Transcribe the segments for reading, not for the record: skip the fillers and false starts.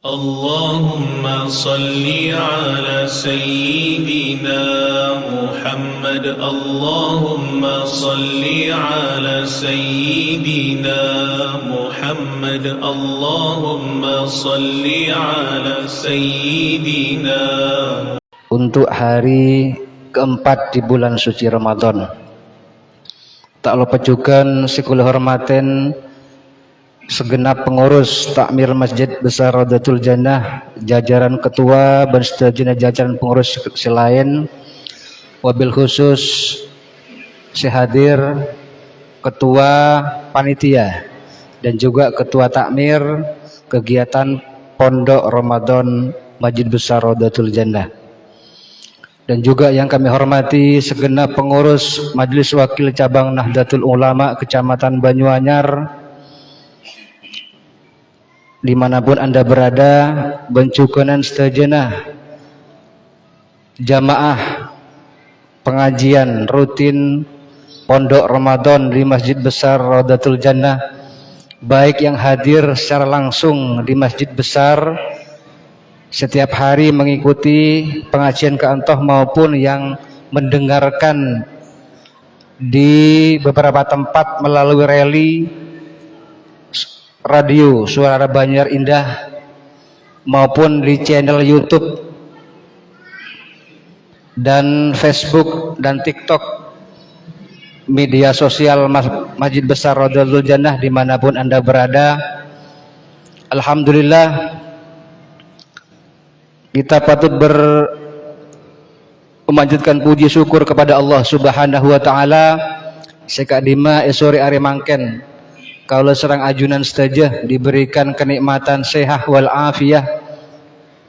اللهم صل على سيدنا محمد. اللهم صل على سيدنا محمد. اللهم صل على سيدنا. Untuk hari keempat di bulan suci Ramadan, tak lupa juga sekula hormaten segenap pengurus takmir Masjid Besar Raudatul Jannah, jajaran ketua dan seterusnya jajaran pengurus selain, wabil khusus sehadir ketua panitia dan juga ketua takmir kegiatan Pondok Ramadan Masjid Besar Raudatul Jannah, dan juga yang kami hormati segenap pengurus Majelis Wakil Cabang Nahdlatul Ulama Kecamatan Banyuanyar, dimanapun Anda berada, bencukanan seterusnya jamaah pengajian rutin Pondok Ramadan di Masjid Besar Raudatul Jannah, baik yang hadir secara langsung di Masjid Besar setiap hari mengikuti pengajian keantoh maupun yang mendengarkan di beberapa tempat melalui reli radio Suara Banjar Indah maupun di channel YouTube dan Facebook dan TikTok, media sosial Masjid Besar Raudatul Jannah dimanapun Anda berada. Alhamdulillah, kita patut memanjatkan puji syukur kepada Allah Subhanahu wa taala sekadima esore are mangken kalau serang ajunan saja diberikan kenikmatan sehat wal afiyah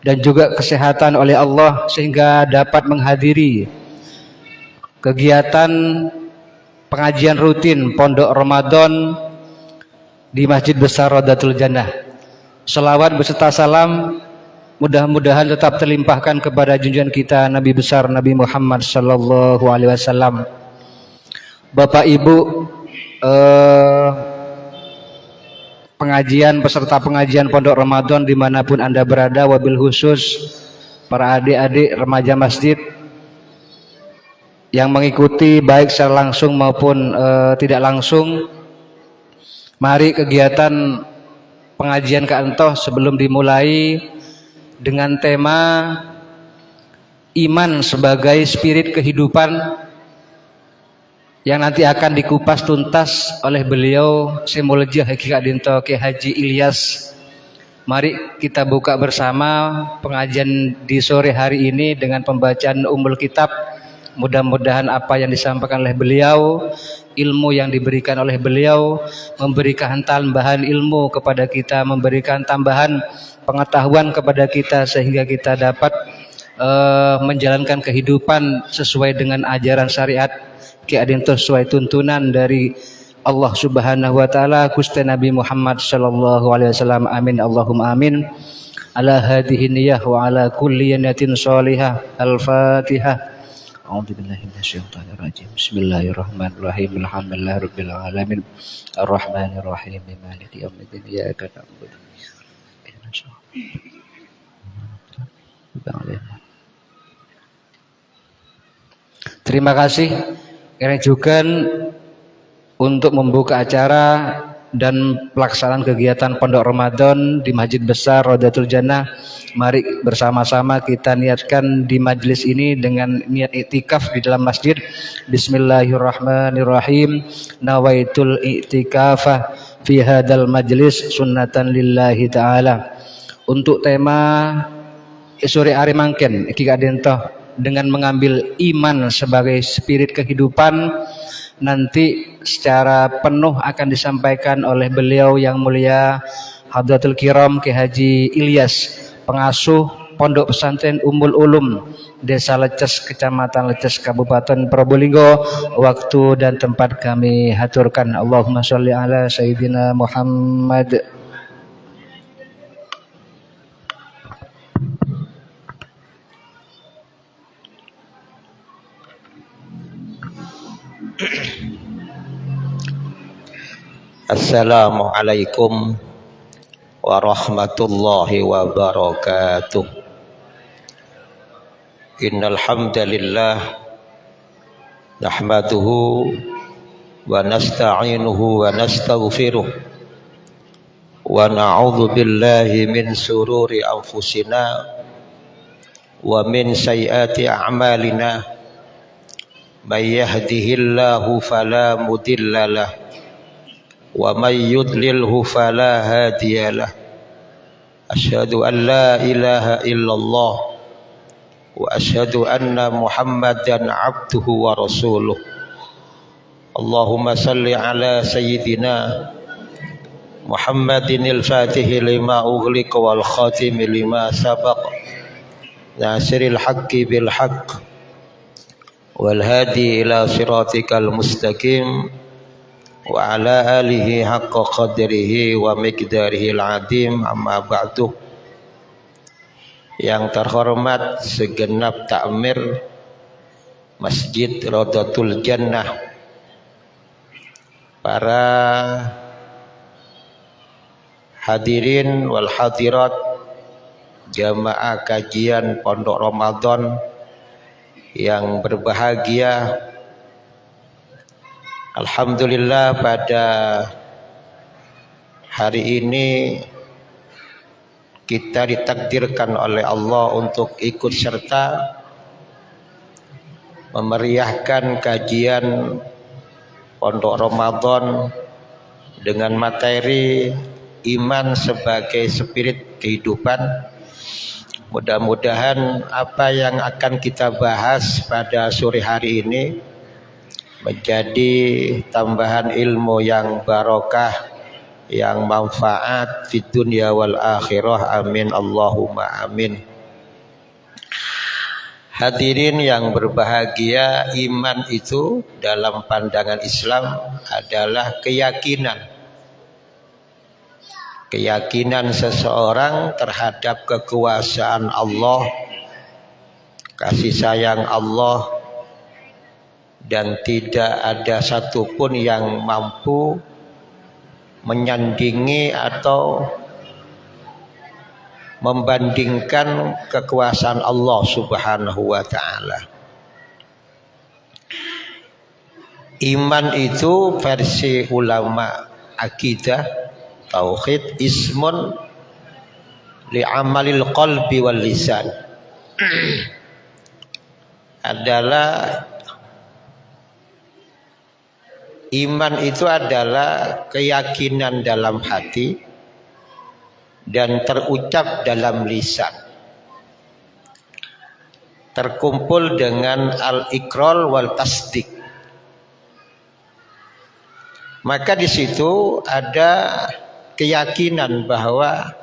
dan juga kesehatan oleh Allah sehingga dapat menghadiri kegiatan pengajian rutin Pondok Ramadan di Masjid Besar Raudatul Jannah. Selawat beserta salam mudah-mudahan tetap terlimpahkan kepada junjungan kita Nabi besar Nabi Muhammad sallallahu alaihi wasallam. Bapak Ibu pengajian, peserta pengajian Pondok Ramadan dimanapun Anda berada, wabil khusus para adik-adik remaja masjid yang mengikuti baik secara langsung maupun tidak langsung. Mari kegiatan pengajian keantoh sebelum dimulai dengan tema iman sebagai spirit kehidupan yang nanti akan dikupas tuntas oleh beliau Semolejah Hakikat Dinto Ki Haji Ilyas. Mari kita buka bersama pengajian di sore hari ini dengan pembacaan Ummul Kitab. Mudah-mudahan apa yang disampaikan oleh beliau, ilmu yang diberikan oleh beliau, memberikan tambahan ilmu kepada kita, memberikan tambahan pengetahuan kepada kita sehingga kita dapat menjalankan kehidupan sesuai dengan ajaran syariat Ki Adinto sesuai tuntunan dari Allah Subhanahu wa taala Gusti Nabi Muhammad sallallahu alaihi wasallam. Amin Allahumma amin. Ala hadhihi niyyah wa ala kulli niyatin shalihah. Al-Fatihah. A'udzubillahi minasyaitonir rajim. Bismillahirrahmanirrahim. Alhamdulillahirabbil alamin. Arrahmanir rahim. Maliki yaumiddin. Iyyaka na'budu wa iyyaka nasta'in. Terima kasih juga untuk membuka acara dan pelaksanaan kegiatan Pondok Ramadan di Masjid Besar Raudatul Jannah. Mari bersama-sama kita niatkan di majelis ini dengan niat iktikaf di dalam masjid. Bismillahirrahmanirrahim. Nawaitul iktikafah fi hadal majlis sunnatan lillahi ta'ala. Untuk tema sore hari mangken Ki Adinto dengan mengambil iman sebagai spirit kehidupan, nanti secara penuh akan disampaikan oleh beliau yang mulia Hadratul Kiram Ki Haji Ilyas, pengasuh Pondok Pesantren Ummul Ulum Desa Leces, Kecamatan Leces, Kabupaten Probolinggo. Waktu dan tempat kami haturkan. Allahumma sholli ala Sayyidina Muhammad. Assalamualaikum warahmatullahi wabarakatuh. Innal hamdalillah nahmaduhu wa nasta'inuhu wa nastaghfiruh wa na'udzu billahi min sururi anfusina wa min sayyiati a'malina. May yahdihillahu fala mudhillalah wa may yudlilhu fala hadiyalah. Asyhadu an la ilaha illallah wa asyhadu anna Muhammadan abduhu wa rasuluh. Allahumma salli ala sayyidina Muhammadinil fatihi lima ughliqa wal khatimi lima sabaq nasiril haqqi bil haqq wal hadi ila siratikal mustaqim wa ala alihi haqqa qadrihi wa miqdarihil azim. Amma ba'du. Yang terhormat segenap takmir Masjid Rodatul Jannah, para hadirin wal hadirat jamaah kajian Pondok Ramadan yang berbahagia. Alhamdulillah, pada hari ini kita ditakdirkan oleh Allah untuk ikut serta memeriahkan kajian Pondok Ramadan dengan materi iman sebagai spirit kehidupan. Mudah-mudahan apa yang akan kita bahas pada sore hari ini menjadi tambahan ilmu yang barokah, yang manfaat di dunia wal akhirah. Amin Allahumma amin. Hadirin yang berbahagia, iman itu dalam pandangan Islam adalah keyakinan seseorang terhadap kekuasaan Allah, kasih sayang Allah, dan tidak ada satupun yang mampu menyandingi atau membandingkan kekuasaan Allah Subhanahu wa ta'ala. Iman itu versi ulama akidah tauhid ismun li'amalil qalbi wal lisan, adalah iman itu adalah keyakinan dalam hati dan terucap dalam lisan, terkumpul dengan al-iqrar wal tasdik. Maka di situ ada keyakinan bahwa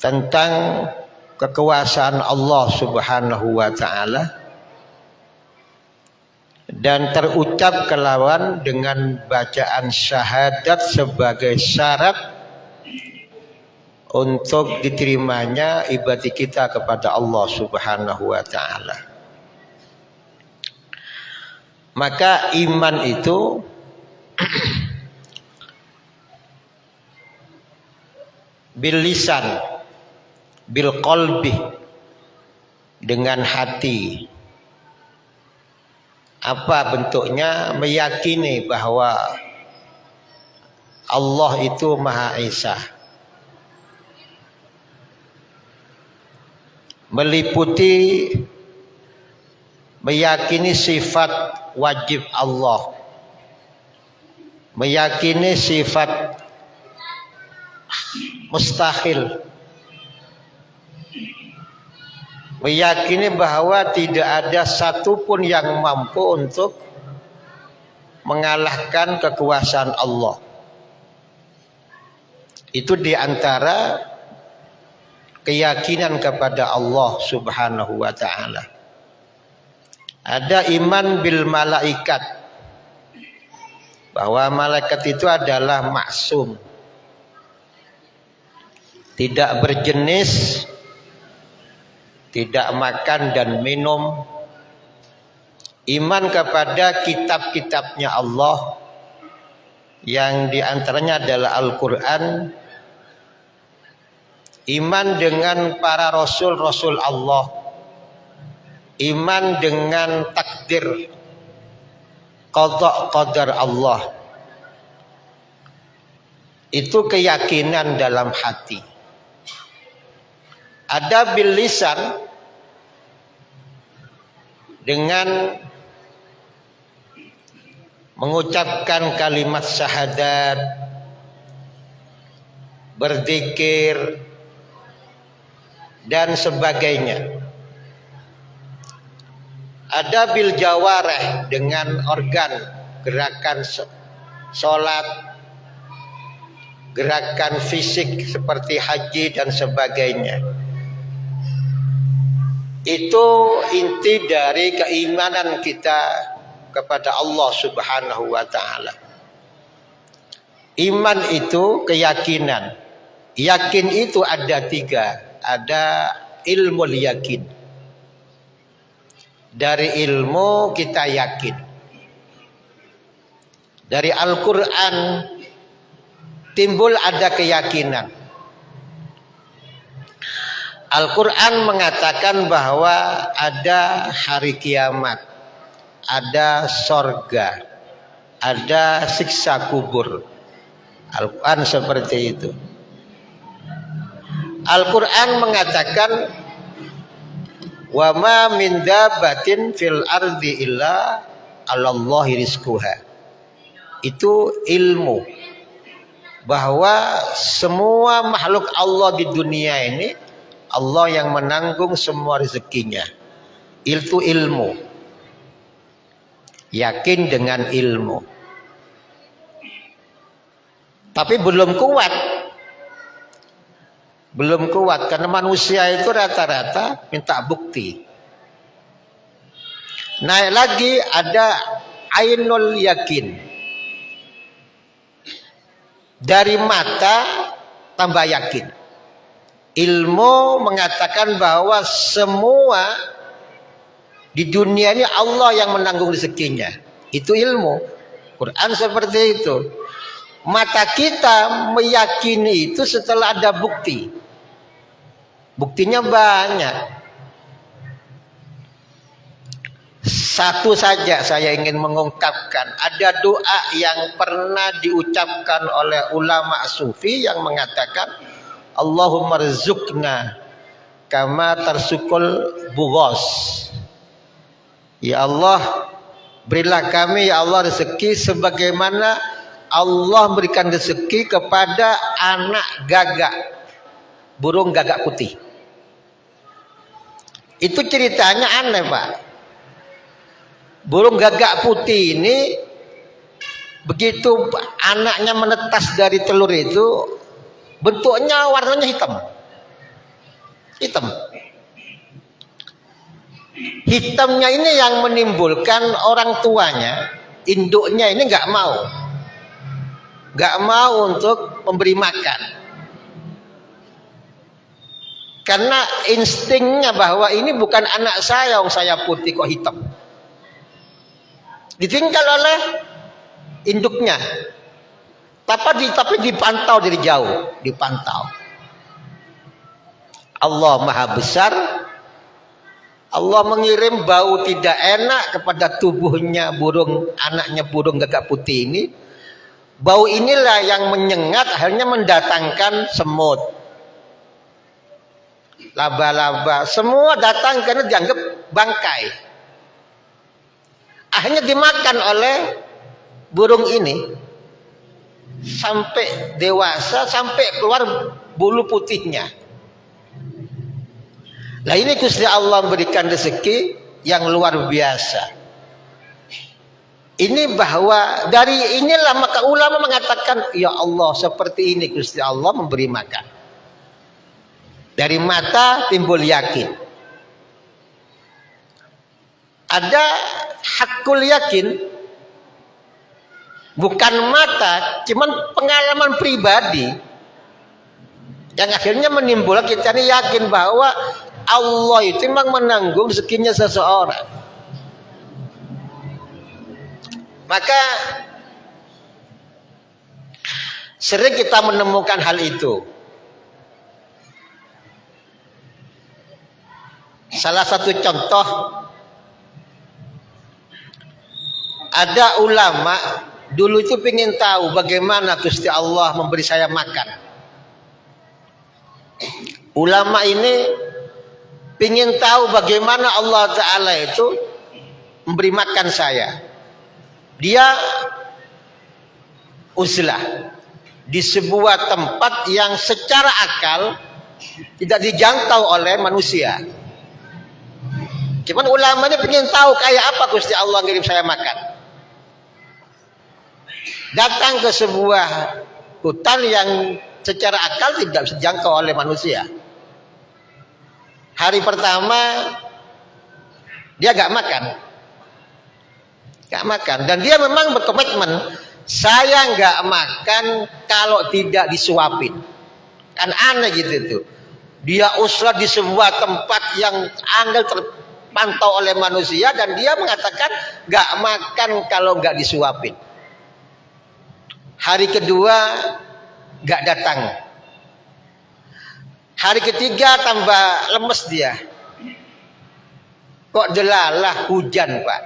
tentang kekuasaan Allah Subhanahu wa ta'ala, dan terucap kelawan dengan bacaan syahadat sebagai syarat untuk diterimanya ibadah kita kepada Allah Subhanahu wa ta'ala. Maka iman itu bil lisan, bil qalbi, dengan hati. Apa bentuknya? Meyakini bahwa Allah itu Maha Esa, meliputi meyakini sifat wajib Allah, meyakini sifat mustahil, meyakini bahwa tidak ada satupun yang mampu untuk mengalahkan kekuasaan Allah. Itu diantara keyakinan kepada Allah Subhanahu wa ta'ala. Ada iman bil malaikat, bahwa malaikat itu adalah maksum, tidak berjenis, tidak makan dan minum. Iman kepada kitab-kitabnya Allah, yang diantaranya adalah Al-Quran, iman dengan para rasul-rasul Allah, iman dengan takdir qada qadar Allah. Itu keyakinan dalam hati. Ada bil lisan, dengan mengucapkan kalimat syahadat, berzikir dan sebagainya. Ada bil jawareh, dengan organ, gerakan sholat, gerakan fisik seperti haji dan sebagainya. Itu inti dari keimanan kita kepada Allah Subhanahu wa ta'ala. Iman itu keyakinan. Yakin itu ada 3. Ada ilmu yakin. Dari ilmu kita yakin. Dari Al-Quran timbul ada keyakinan. Al-Quran mengatakan bahwa ada hari kiamat, ada sorga, ada siksa kubur. Al-Quran seperti itu. Al-Quran mengatakan, wa ma min dabbatin fil ardi illa 'alallahi rizquha. Itu ilmu bahwa semua makhluk Allah di dunia ini, Allah yang menanggung semua rezekinya. Itu ilmu. Yakin dengan ilmu. Tapi belum kuat. Belum kuat karena manusia itu rata-rata minta bukti. Naik lagi ada ainul yakin. Dari mata tambah yakin. Ilmu mengatakan bahwa semua di dunia ini Allah yang menanggung rezekinya. Itu ilmu. Quran seperti itu. Mata kita meyakini itu setelah ada bukti. Buktinya banyak. Satu saja saya ingin mengungkapkan. Ada doa yang pernah diucapkan oleh ulama sufi yang mengatakan, Allahumma rizukna kama tarsukul bughos. Ya Allah, berilah kami ya Allah rezeki sebagaimana Allah berikan rezeki kepada anak gagak, burung gagak putih. Itu ceritanya aneh, Pak. Burung gagak putih ini begitu anaknya menetas dari telur itu, bentuknya warnanya hitam. Hitam. Hitamnya ini yang menimbulkan orang tuanya, induknya ini nggak mau untuk memberi makan. Karena instingnya bahwa ini bukan anak saya, yang saya putih kok hitam. Ditinggal oleh induknya. Tapi dipantau dari jauh, dipantau. Allah Maha Besar. Allah mengirim bau tidak enak kepada tubuhnya anaknya burung gagak putih ini. Bau inilah yang menyengat, akhirnya mendatangkan semut, laba-laba, semua datang karena dianggap bangkai. Akhirnya dimakan oleh burung ini. Sampai dewasa, sampai keluar bulu putihnya. Nah ini Gusti Allah memberikan rezeki yang luar biasa. Ini bahwa dari inilah maka ulama mengatakan, ya Allah seperti ini Gusti Allah memberi makan. Dari mata timbul yakin. Ada hakul yakin. Bukan mata, cuman pengalaman pribadi yang akhirnya menimbulkan kita ini yakin bahwa Allah itu memang menanggung rezekinya seseorang. Maka sering kita menemukan hal itu. Salah satu contoh, ada ulama dulu itu pengen tahu bagaimana Gusti Allah memberi saya makan. Ulama ini pengen tahu bagaimana Allah Ta'ala itu memberi makan saya. Dia uzlah di sebuah tempat yang secara akal tidak dijangkau oleh manusia. Cuman ulama ini pengen tahu kayak apa Gusti Allah ngirim saya makan. Datang ke sebuah hutan yang secara akal tidak bisa dijangkau oleh manusia. Hari pertama dia gak makan. Dan dia memang berkomitmen, saya gak makan kalau tidak disuapin. Kan aneh gitu tuh. Dia uslah di sebuah tempat yang angel terpantau oleh manusia, dan dia mengatakan gak makan kalau gak disuapin. Hari kedua gak datang. Hari ketiga tambah lemes dia. Kok delalah hujan, Pak.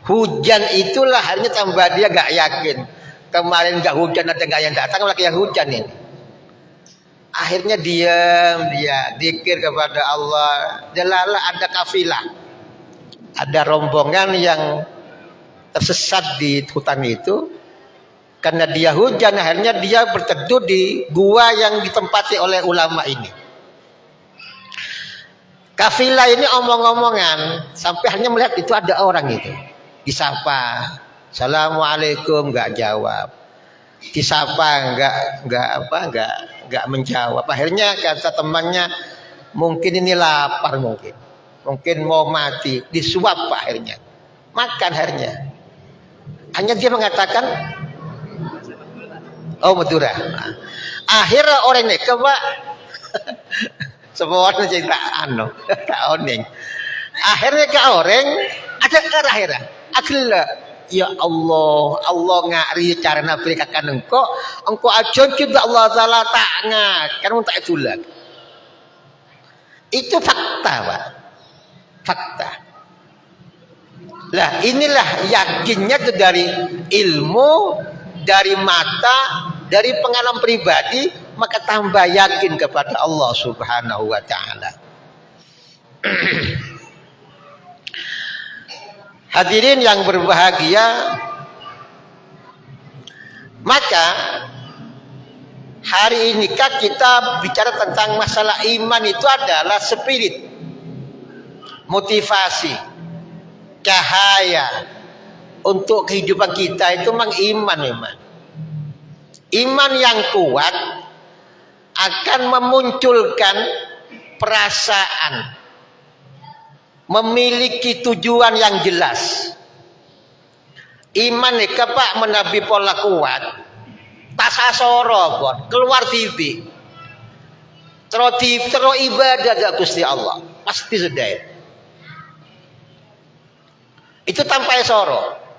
Hujan itulah harinya tambah dia gak yakin. Kemarin gak hujan, ada gak yang datang, lagi yang hujan ini. Akhirnya diam, dia zikir kepada Allah. Delalah ada kafilah, ada rombongan yang tersesat di hutan itu. Karena dia hujan, akhirnya dia berteduh di gua yang ditempati oleh ulama ini. Kafilah ini omong-omongan sampai hanya melihat itu ada orang itu. Disapa, Assalamualaikum, nggak jawab. Disapa, nggak menjawab. Akhirnya kata temannya, mungkin ini lapar, mungkin mau mati. Disuap Pak, akhirnya makan akhirnya. Hanya dia mengatakan, oh Madura. Akhirnya orang ini Pak. Semua orang cerita Kak Oneng. Akhirnya Kak Orang ada akhirnya. Akhirnya ya Allah ngari cara nabi kakan engkau ajon juga Allah Taala tak ngakan tak itulah. Itu fakta, Pak. Fakta. Lah inilah yakinnya itu dari ilmu, dari mata, dari pengalaman pribadi, maka tambah yakin kepada Allah Subhanahu wa taala. Hadirin yang berbahagia, maka hari ini kita bicara tentang masalah iman. Itu adalah spirit, motivasi, cahaya untuk kehidupan kita. Itu memang iman. Iman yang kuat akan memunculkan perasaan, memiliki tujuan yang jelas. Iman nika Pak menabi pola kuat, tasasoro buat keluar TV, terus ibadah gak Gusti Allah pasti sudah. Itu tanpa soro.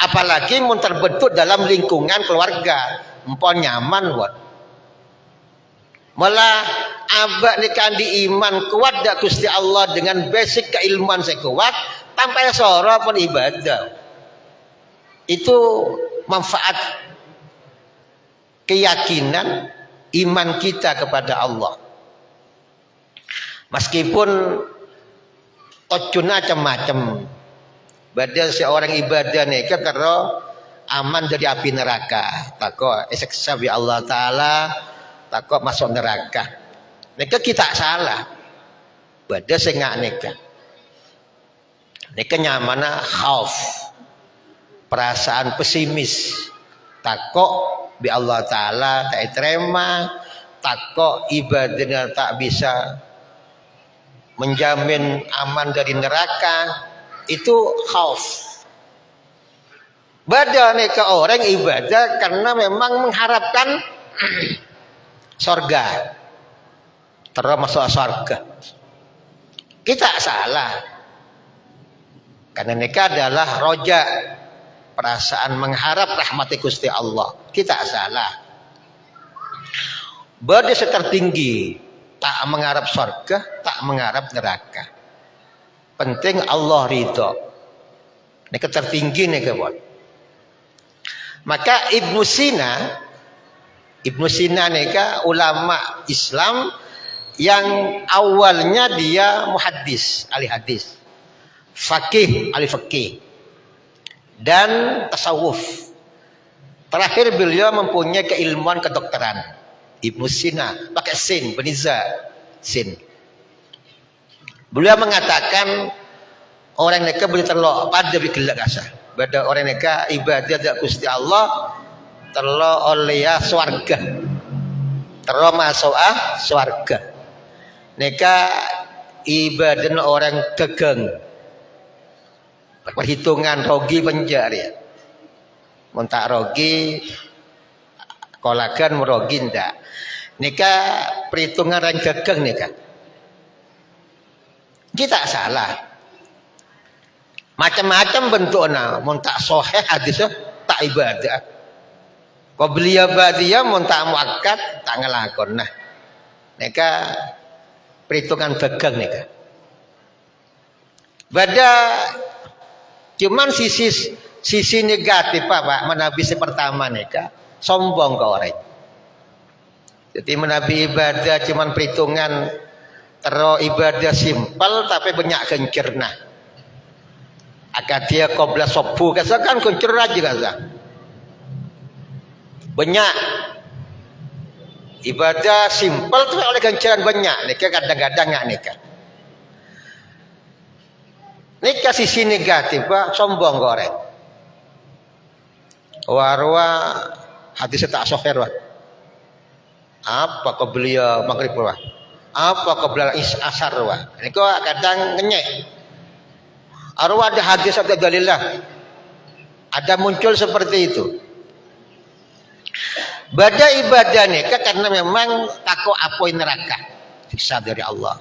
Apalagi mun terbentuk dalam lingkungan keluarga, empon nyaman buat. Malah abak nikah di iman kuat dak Gusti Allah dengan basic keilmuan saya kuat, tanpa soro pun ibadah. Itu manfaat keyakinan iman kita kepada Allah. Meskipun tojuna macam-macam. Badal seorang ibadah nih karo aman dari api neraka. Takut eseksa bi Allah Taala, takut masuk neraka. Nika kita salah. Badal sengak nika. Nika nyamana khauf, perasaan pesimis, takut bi Allah Taala tak terima, takut ibadahnya tak bisa menjamin aman dari neraka. Itu khauf. Badan ke orang ibadah karena memang mengharapkan surga, terus masuk surga. Kita salah, karena nikah adalah roja, perasaan mengharap rahmat Gusti Allah. Kita salah. Badan tertinggi tak mengharap surga, tak mengharap neraka. Penting Allah ridho. Ini tertinggi nih kawan. Maka Ibnu Sina nih ulama Islam yang awalnya dia muhaddis, ahli hadis, faqih, ahli faqih, dan tasawuf. Terakhir beliau mempunyai keilmuan kedokteran. Ibnu Sina pakai sin, beniza sin. Beliau mengatakan orang mereka boleh terlok pada bigelak asa. Pada orang mereka ibadah dak Gusti Allah terlok oleh swarga. Terlok masuk swarga. Mereka ibadah orang gegeng. Perhitungan rogi penjara. Muntak rogi kolakan merogi ndak. Nika perhitungan orang gegeng nika. Kita salah. Macam-macam bentuknya. Muntak soheh hadis tak ibadah. Qabliyah badiyah muntak muakkad tak ngelakon. Nah, nika perhitungan gegeng nika. Bada cuman sisi negatif Pak menabisi pertama nika sombong ke orang. Jadi menabi ibadah cuman perhitungan terus ibadah simpel tapi banyak kencurna. Akad dia qabla sobu kasa kan kencur aja kasa. Banyak ibadah simpel tapi oleh kencuran banyak. Nika kadang-kadang nggak nikah. Nika sisi negatif Pak sombong ke orang. Warwa hadis tak soher Pak. Apa kau beliau maghrib Pak? Apa kau beliau asar Pak? Ini kau kadang ngenyek. Arwah ada hadis ada dalillah. Ada muncul seperti itu. Bada ibadah nikah karena memang takut apoi neraka. Siksa dari Allah.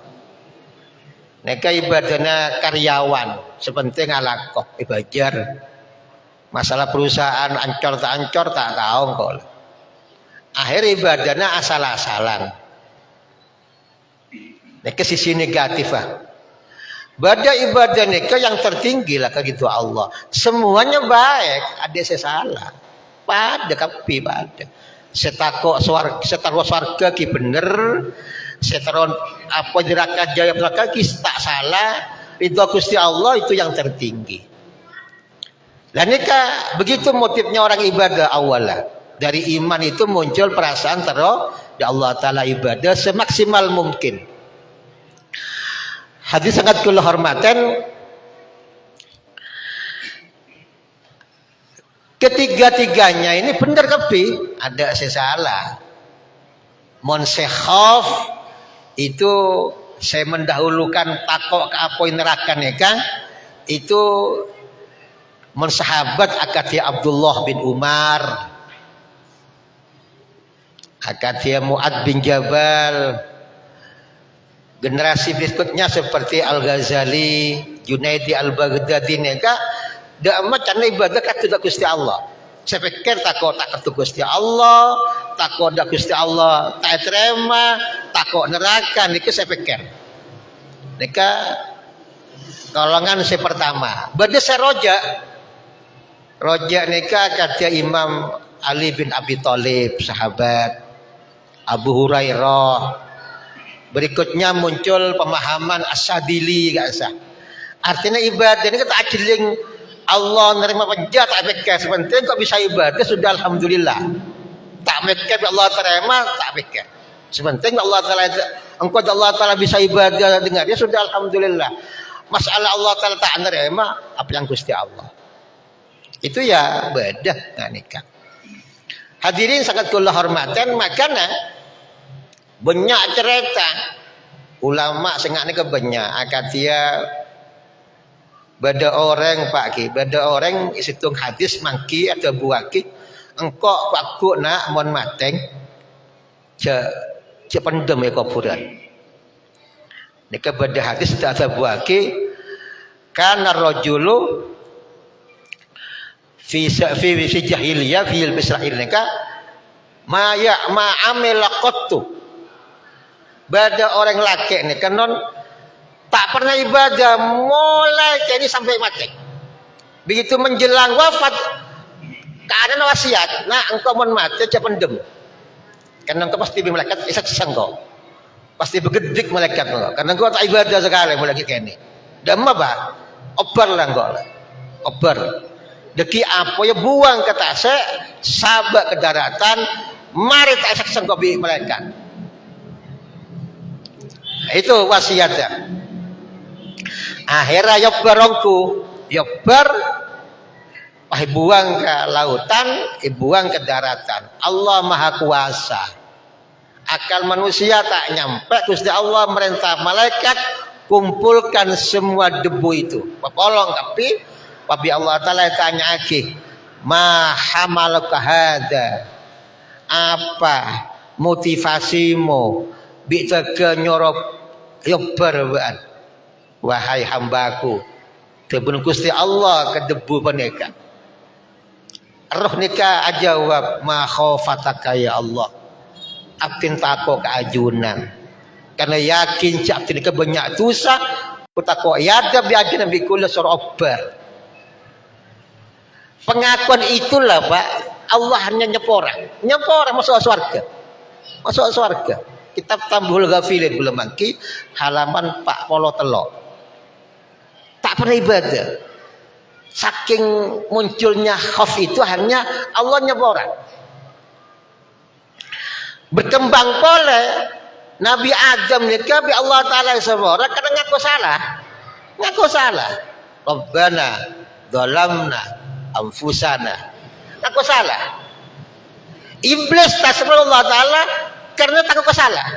Nikah ibadahnya karyawan. Sepenting alakoh ibajar. Masalah perusahaan ancor tak tahu kok. Akhir ibadahnya asal-asalan. Nikah sisi negatif lah. Pada ibadah nikah yang tertinggi lah gitu Allah. Semuanya baik, ada salah. Pada kapi pada. Setakok swarga ki bener, setaron apa neraka jaya neraka ki tak salah. Ridho Gusti Allah itu yang tertinggi. Dan nikah begitu motifnya orang ibadah awalnya. Dari iman itu muncul perasaan terus ya Allah Ta'ala ibadah semaksimal mungkin. Hadis sangat kula hormatan. Ketiga-tiganya ini benar kepi, ada sesalah. Monsekhaf itu saya mendahulukan takok ke apoin neraka nikah itu mensahabat akadia Abdullah bin Umar, akadia Mu'ad bin Jabal, generasi berikutnya seperti Al-Ghazali, Junaidi Al-Baghdadi neka dak macam ibadah kata Gusti Allah. Saya pikir takut Gusti Allah, takut Gusti Allah tak terima, takut neraka niku saya pikir. Nika golongan saya pertama. Bade saya Roja nika kata Imam Ali bin Abi Thalib, sahabat Abu Hurairah. Berikutnya muncul pemahaman As-Sadili gak. Artinya ibadah ini kata ajiling Allah nerima penjat tak pikir sebentar kok bisa ibadah sudah alhamdulillah. Tak pikir Allah terima tak pikir. Sebentar Allah Taala engkau Allah Taala bisa ibadah dengan dia sudah alhamdulillah. Masalah Allah Taala tak nerima apa yang Gusti Allah. Itu ya beda nggak nikah. Hadirin sangat kula hormatan makanya banyak cerita ulama sengak ni kebanyak akadia bada orang pak ki bada orang isitung hadis mangki atau buaki engkau paku nak mon mateng ce pendem ya kuburan nika bada hadis tak ada buaki kana rajulu fi jahiliyah fi Israil nika ma amila qattu Bada orang laki ni kanon tak pernah ibadah mulai jadi sampai mati. Begitu menjelang wafat keadaan wasiat, nah engkau mau mati jangan pendem. Karena engkau pasti malaikat isak sangko. Pasti begedik malaikat engkau. Karena engkau tak ibadah sekali mulai kini. Dem apa? Obar lah engkau. Obar. Deki apa ya buang ke tase, sabak ke daratan, mari tak isak sangko bi malaikat. Itu wasiatnya. Akhirnya yobbarongku, yobbar, buang ke lautan, buang ke daratan. Allah Maha Kuasa. Akal manusia tak nyampe, Gusti Allah merintah malaikat kumpulkan semua debu itu. Papolong tapi Allah Taala tanya lagi, ma hamalaka hada? Apa motivasimu bisa nyorok yobbar wahai hambaku tebun Gusti Allah ke debu paneka roh nika ajawab ma khaufataka ya Allah abdin tako keajunan karena yakin cak abdin ke banyak dosa kutako yada biajunan bikula sorobbar. Pengakuan itulah Pak Allah hanya nyepora masuk surga. Kitab Tambul Ghafilin belum mangki halaman 43. Tak pernah ibadah. Saking munculnya khauf itu hanya Allah nyepora. Berkembang pole Nabi Adam nikah bi Allah Taala sepora karena ngaku salah. Rabbana dzalamna anfusana. Ngaku salah. Iblis tak sebelum Allah Taala karena takut kesalah.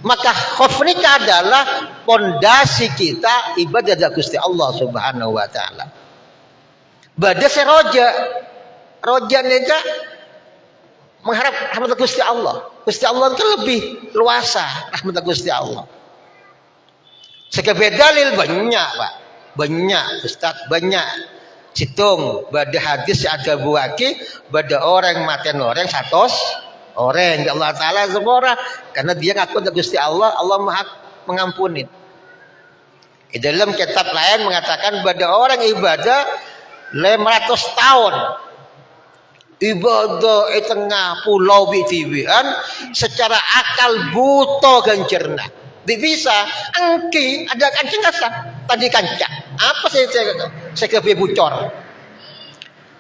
Maka khauf nikah adalah pondasi kita ibadah kepada Gusti Allah Subhanahu wa taala. Bada roja nikah mengharap rahmat Gusti Allah. Gusti Allah itu lebih luasa rahmat Gusti Allah. Sebagai dalil banyak Pak. Banyak Ustaz, banyak. Citung bada hadis ada buaki bada orang maten orang 100 orang ya Allah Ta'ala semua karena dia ngaku kepada Gusti Allah Maha mengampuni. Di dalam kitab lain mengatakan pada orang ibadah 500 tahun ibadah di tengah pulau bitibian secara akal buta gancerna bisa angki ada kancing kasa tadi kancak apa saya kebih bocor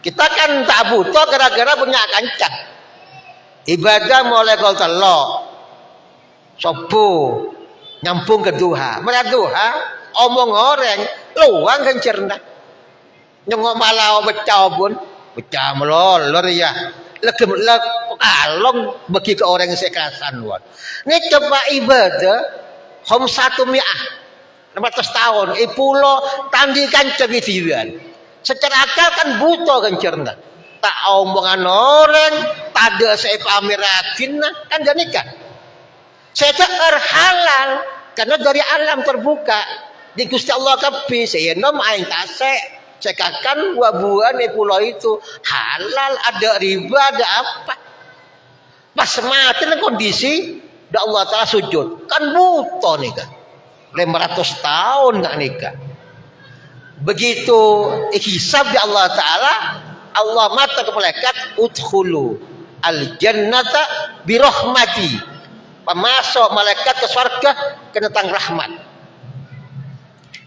kita kan tak buta gara-gara punya kancak. Ibadah mulai kol telok sopo nyampung ke duha omong orang luang kan cerna nyongok malau becah melolor ya legem along bagi ke orang yang sekasan buat ini coba ibadah hom 100 tahun pulau tandikan cebidian secara akal kan butuh kan cerna tak omongan orang tak ada saya pamiratin kan dan nikah saya halal karena dari alam terbuka di Gusti Allah kapi saya nom aing tasek saya kakan buah-buahan di pulau itu halal ada riba ada apa pas mati kondisi da Allah Ta'ala sujud kan buta nikah 500 tahun nggak nikah begitu hisab di Allah Ta'ala Allah mata ke malaikat udkhulu al jannata birahmati pemasuk malaikat ke surga kena tang rahmat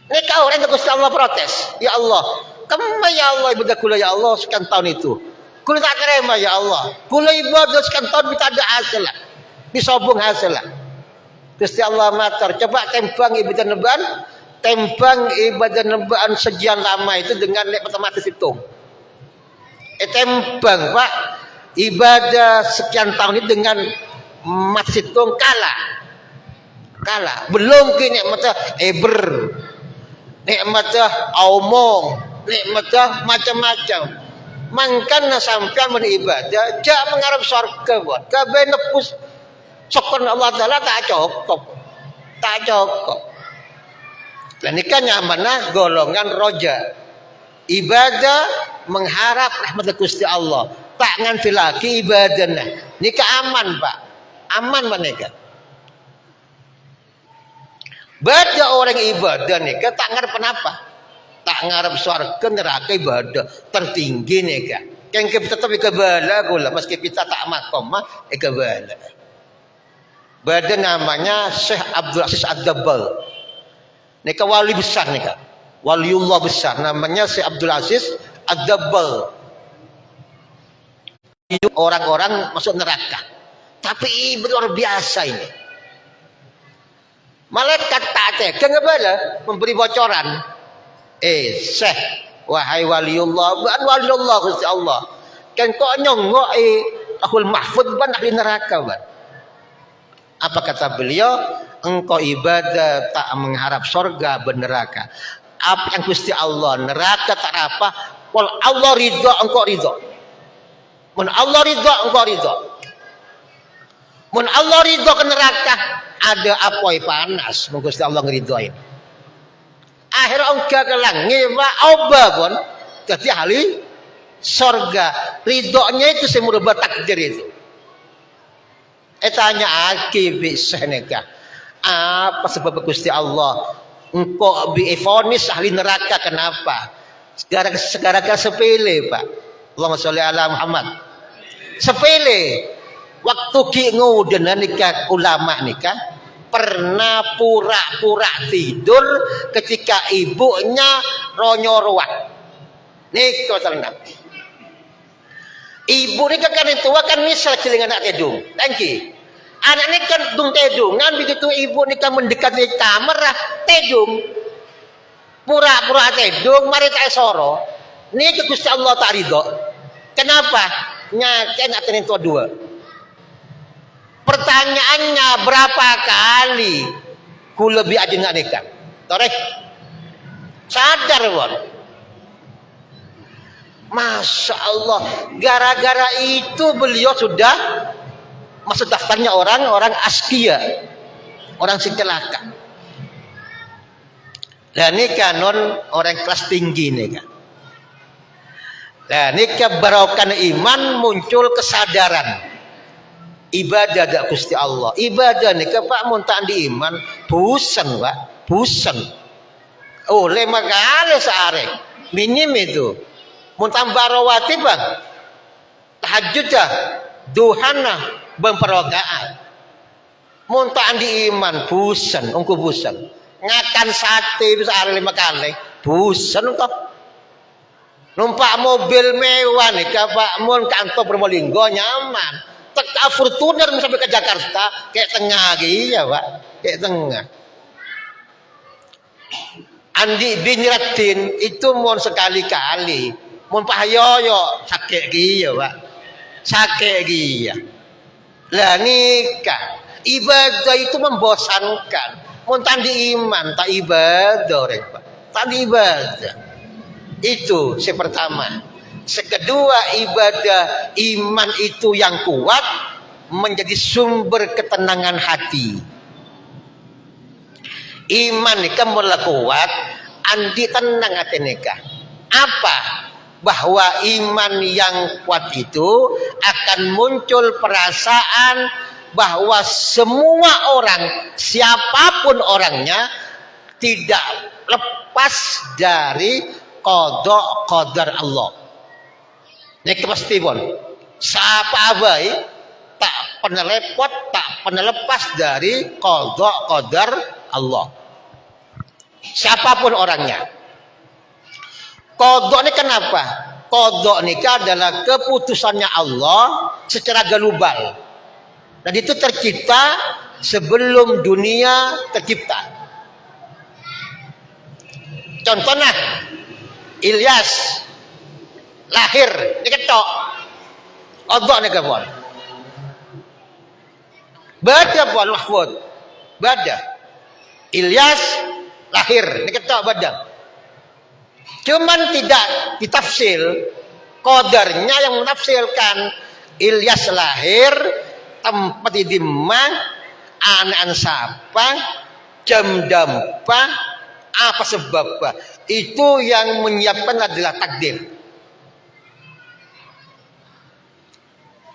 ini kau orang Gusti Allah protes ya Allah kemana ya Allah ibadah kula ya Allah sekian tahun itu kula tak terima ya Allah kula ibadah sekian tahun tidak ada hasil lah disobong hasil lah Gusti Allah matar coba tembang ibadah nebaan sekian lama itu dengan matematis hitung tembang Pak ibadah sekian tahun ini dengan masih hitung kalah belum kini nikmatnya nikmatnya omong nikmatnya macam-macam mangkana sampai beribadah jak mengharap surga buat kabeh nepus sokon Allah Ta'ala tak cukup dan ikan nyamanah golongan roja ibadah mengharap rahmat Gusti Allah tak nganti lagi ibadahnya nikah aman Pak nikah Bada orang ibadah nih kan tak ngarep apa? Tak ngarep surga neraka ibadah tertinggi nih kan. Kan kita tapi kebala gula meski kita tak makom mah kebala. Bada namanya Syekh Abdul Aziz Ad-Dabbal. Nika wali besar nika. Waliullah besar namanya Syekh Abdul Aziz Ad-Dabbal. Orang-orang masuk neraka. Tapi luar biasa ini. Malaikat tak tega ngebala memberi bocoran. Syekh wahai waliullah, bukan waliullah Gusti Allah. Kan kok nyonggok lahul mahfud ban di neraka ban. Apa kata beliau? Engkau ibadah tak mengharap surga berneraka. Apa yang Gusti Allah neraka tak apa? Wal Allah ridha engkau ridha. Mun Allah ridha engkau ridha. Mun Allah ridha ke neraka ada apoi panas mun Gusti Allah ngridhoin. Akhir engkau kelang ngewa oba pun dadi ahli surga. Ridhonya itu semurba takdir itu. Tanya aki bisa nikah. Apa sebab Gusti Allah engkau biifonis ahli neraka kenapa? Sekarang sepele Pak. Allahumma sholli ala Muhammad. Sepele. Waktu ki nguden nikah ulama nikah pernah pura-pura tidur ketika ibunya ronyoruan. Niko tenang. Ibu nikah kan tua kan misal celingan anak tedung. Tangki. Anak ini kan dung tedungan begitu ibu nikah mendekati kamar tedung. Pura-pura tedung mari tak soro. Niki Gusti Allah tak ridho. Kenapa? Nyaken aten tua dua. Pertanyaannya berapa kali ku lebih ajeng nikah? Torek. Sadar won. Masya Allah, gara-gara itu beliau sudah masuk daftarnya orang-orang askia, orang si celaka. Dan ini kanon orang kelas tinggi nih kan. Dan ini kebarokan iman muncul kesadaran. Ibadah dak Gusti Allah. Ibadah nih ke Pak muntaan di iman, busan Pak, busan. Oh, 5 kali sehari, minim itu. Muntah barawati bang, tahajud dah, duhana bemperogaan. Muntaan di iman, busan, ongko busan. Ngakan sate bisa hari 5 kali, busan kok. Numpak mobil mewah nih, Pak mun kantor Probolinggo nyaman. Teka Fortuner sampai ke Jakarta, kayak tengah gitu ya Pak, kayak tengah. Andi bin Ratin itu mon sekali-kali. Mun pahayoyo sakit gitu Pak. Sakit gitu. Lah nikah ibadah itu membosankan. Mun tandi iman tak ibadah rek Pak. Tandi ibadah. Itu yang pertama. Kedua ibadah iman itu yang kuat menjadi sumber ketenangan hati. Iman nikah mulai kuat andi tenang hati nikah. Apa? Bahwa iman yang kuat itu akan muncul perasaan bahwa semua orang, siapapun orangnya tidak lepas dari qada qadar Allah. Ini pasti pun siapa abai tak pernah lepot, tak pernah lepas dari qada qadar Allah. Siapapun orangnya. Qada ini kenapa? Qada ini adalah keputusannya Allah secara global. Dan itu tercipta sebelum dunia tercipta. Contohnya Ilyas lahir ini ketok. Qada ini kapon. Baca pun mahfud. Baca. Ilyas lahir ini ketok badan. Cuman tidak ditafsir, qadarnya yang menafsirkan Ilyas lahir tempat di mana, anak siapa, jam dampa, apa sebabnya. Itu yang menyiapkan adalah takdir.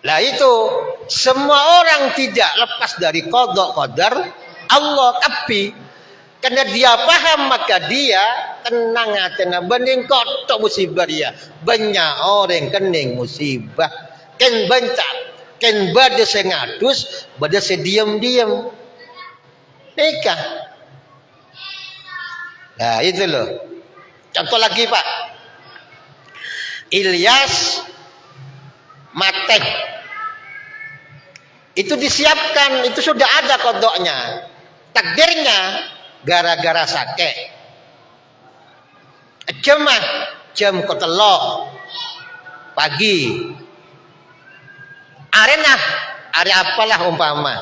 Lah itu semua orang tidak lepas dari qada qadar Allah, tapi Karena dia paham maka dia tenang hatena bening kotok musibah dia. Banyak orang kening musibah. Ken bentak, ken bade sengadus, bade sediam-diam. Nikah. Nah itu loh. Contoh lagi Pak. Ilyas Matek. Itu disiapkan, itu sudah ada kodoknya. Takdirnya gara-gara sakit. Jam kotelok pagi. Arena, hari apalah umpama.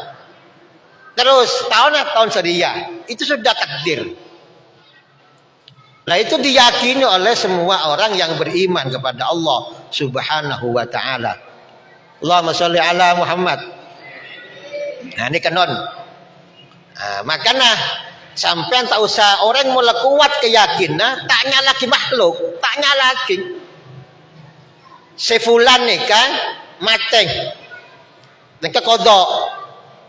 Terus tahun seria. Itu sudah takdir. Nah itu diyakini oleh semua orang yang beriman kepada Allah Subhanahu wa ta'ala. Allahumma sholli ala Muhammad. Nah ini kanon. Nah, makanya sampean tak usah orang mulai kuat keyakinan, taknya lagi makhluk, taknya lagi. Sefulan nih kan, mateng. Neka kodok.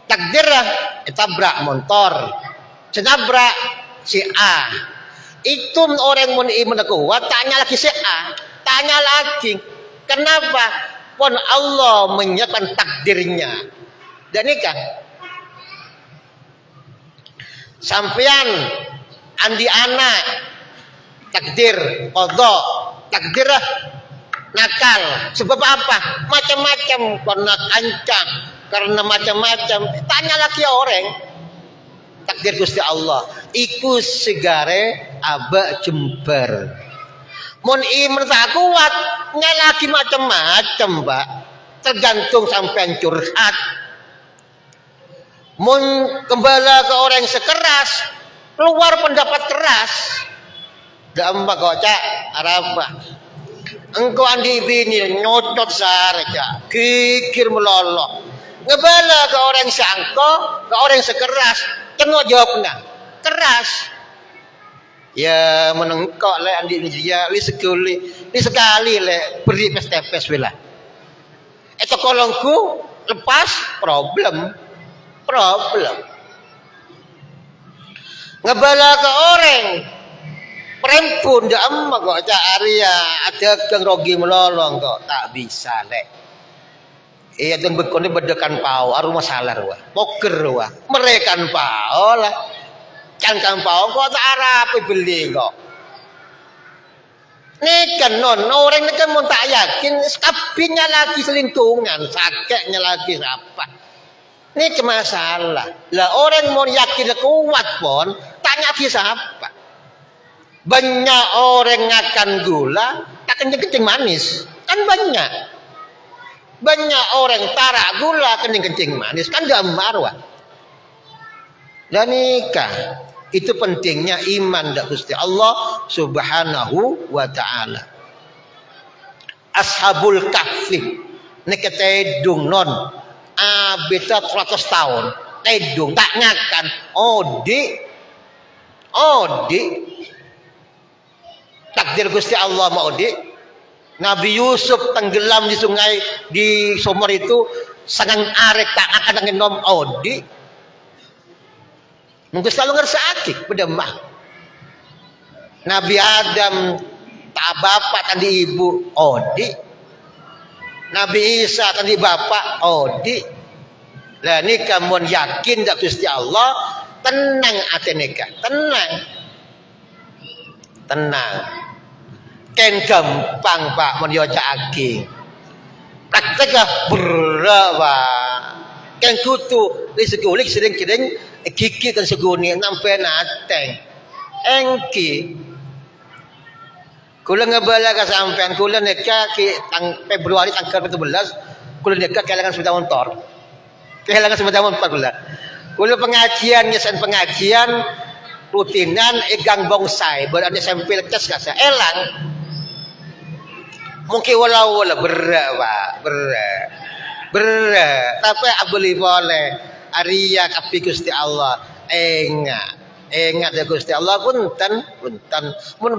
Takdir lah, tabrak motor. Senabrak si A. Itu orang mun iman kuat, tanya lagi si A, tanya lagi. Kenapa? Pun Allah menyiapkan takdirnya. Dan ini kan sampean andi anak takdir kodok takdir lah nakal sebab apa macam-macam karena kancang karena macam-macam tanya lagi orang takdir Gusti Allah iku segare aba jember mun iman tak kuat lagi macam-macam Pak tergantung sampean curhat mun kembali ke orang sekeras keluar pendapat keras dampak kok cak arapa engkau andi bini nyotot sarja kikir melolok ngebala ke orang sangko ke orang sekeras kena jawabnya keras ya menengkok le andi dia li sekali le beri pes-pes wila itu kolongku lepas problem ngebala ke orang perempun dah amma kok cak Arya ada kang rogi melolong kok tak bisa lek iya dan berkoni bedekan pau aru masalah ruah poker ruah merekan pau lah kan pau kok tak arap beli kok ini kan non orang ini kan mau tak yakin kapinya lagi selingkungan sakitnya lagi apa ini masalah lah orang mau yakin kuat pun tanya siapa banyak orang akan gula tak kencing manis kan banyak orang tarak gula kencing manis kan gak marwah dan nikah itu pentingnya iman dak Gusti Allah Subhanahu wa ta'ala Ashabul Kahfi nek tedung non beta 100 tahun tedung tak ngakan odi takdir Gusti Allah mau di Nabi Yusuf tenggelam di sungai di sumur itu sangat arek tak akan ngenom odi mungkin selalu ngersakit bedemah Nabi Adam tak bapak kan di ibu odi Nabi Isa kan di bapak odi lah ini kamu yakin tak Gusti Allah tenang ate nikah tenang ken gampang Pak mun yo caki praktek berapa ken kutu di sekulik sering-sering gigi kan seguni nampe nateng engki kula ngebala ka sampean kula nikah ki Februari tanggal 17 kula nikah kelangan sepeda motor kula pengajian pengajian rutinan egang bongsai berada sampil kes kasa elang mungkin walau berat tapi abeli boleh Arya kapi Gusti Allah engat ya Gusti Allah punten mun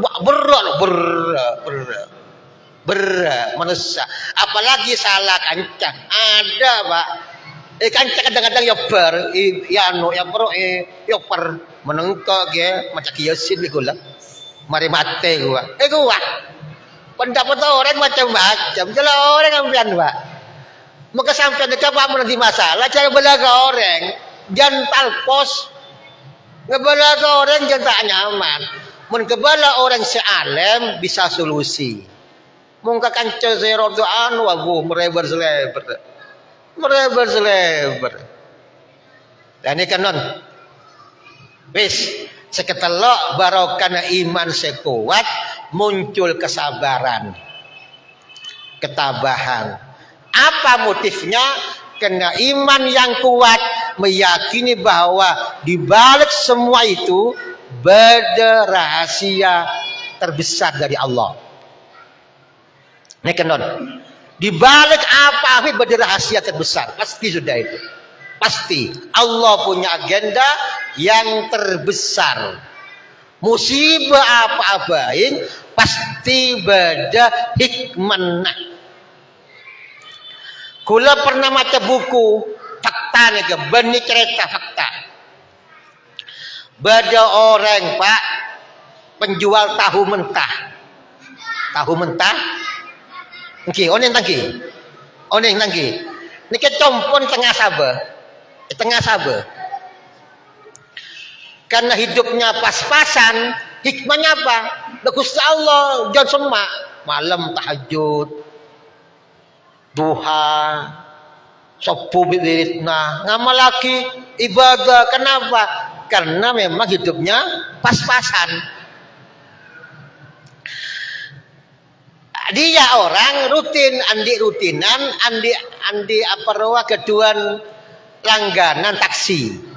berat manusia apalagi salah kancang ada Pak Kan kadang-kadang ya ber, ya anu ya pro ya per menengko ge macam kiasin gula. Mari mate gua. Gua. Pendapat orang macam-macam. Kalau orang ambian, Pak. Maka sampai dekat apa nanti masalah cara belaga orang jangan talpos. Ngebelaga orang jangan tak nyaman. Mun kebala orang sealim bisa solusi. Mungkin kanca zero tu anu abu merebar selebar. Dan ini kan non wis seketelok barokana iman sekuat muncul kesabaran ketabahan. Apa motifnya? Karena iman yang kuat meyakini bahwa di balik semua itu ada rahasia terbesar dari Allah. Ini kan non di balik apa ada rahasia terbesar, pasti sudah itu. Pasti Allah punya agenda yang terbesar. Musibah apa-apain pasti beda hikmahnya. Kula pernah baca buku fakta nih ke benih cerita fakta. Beda orang Pak penjual tahu mentah. Tahu mentah? Nggih, oneng tangki. Oneng tangki. Niki compon tengah sabar. Tengah sabar. Karena hidupnya pas-pasan, hikmahnya apa? Bagus Allah, jangan semak. Malam tahajud, duha, subuh bidiritna, ngamal lagi ibadah. Kenapa? Karena memang hidupnya pas-pasan. Dia orang rutin, andi rutinan, andi apa rawa keduan langganan taksi.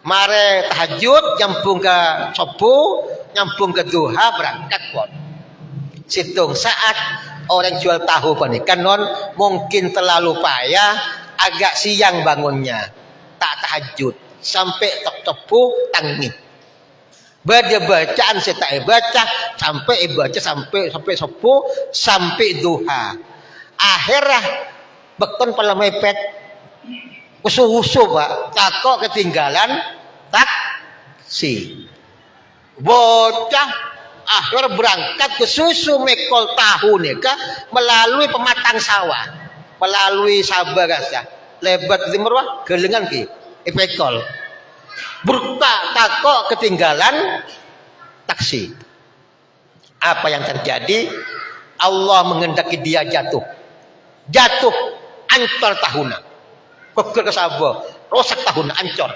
Mare tahajud, nyambung ke subuh, nyambung ke duha, berangkat pun. Situng saat orang jual tahu panikan non mungkin terlalu payah, agak siang bangunnya, tak tahajud sampai tepu tangit. Baca bacaan saya tak baca sampai subuh sampai duha. Akhirnya bekon pala mepet usuh-usuh Pak, takok ketinggalan taksi. Bocah akhirnya berangkat ke susu mekol tahu nika melalui pematang sawah, melalui Sabah gasa. Lebat timurwah gelengan ki, ipekol. Berka takok ketinggalan taksi. Apa yang terjadi? Allah mengendaki dia jatuh. Jatuh ancor tahuna. Pegel kesabah, rosak tahuna ancor.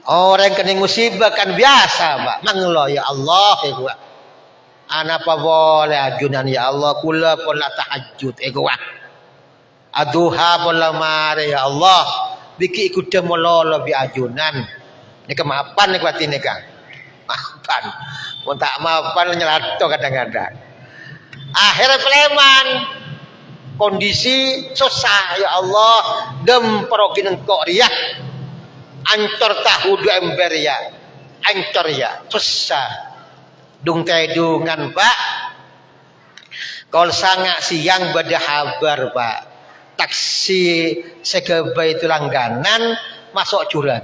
Orang kena musibah kan biasa, Pak. Manglo ya Allah, gua. Ana apa boleh ajunan ya Allah, kula pun la tahajud gua. Aduha pun la mare ya Allah. Biki ikut demololo bi ajunan. Ini kemapan nih kuat ini kan. Maafan. Mau tak maafan nyelato kadang-kadang. Akhirnya preman. Kondisi susah ya Allah. Dem perogin engkau riak. Ancor tahu dua ember ya. Ancor ya. Susah. Dung tedungan Pak. Kalau sangat siang bada habar Pak. Taksi segeba itu langganan masuk jurang.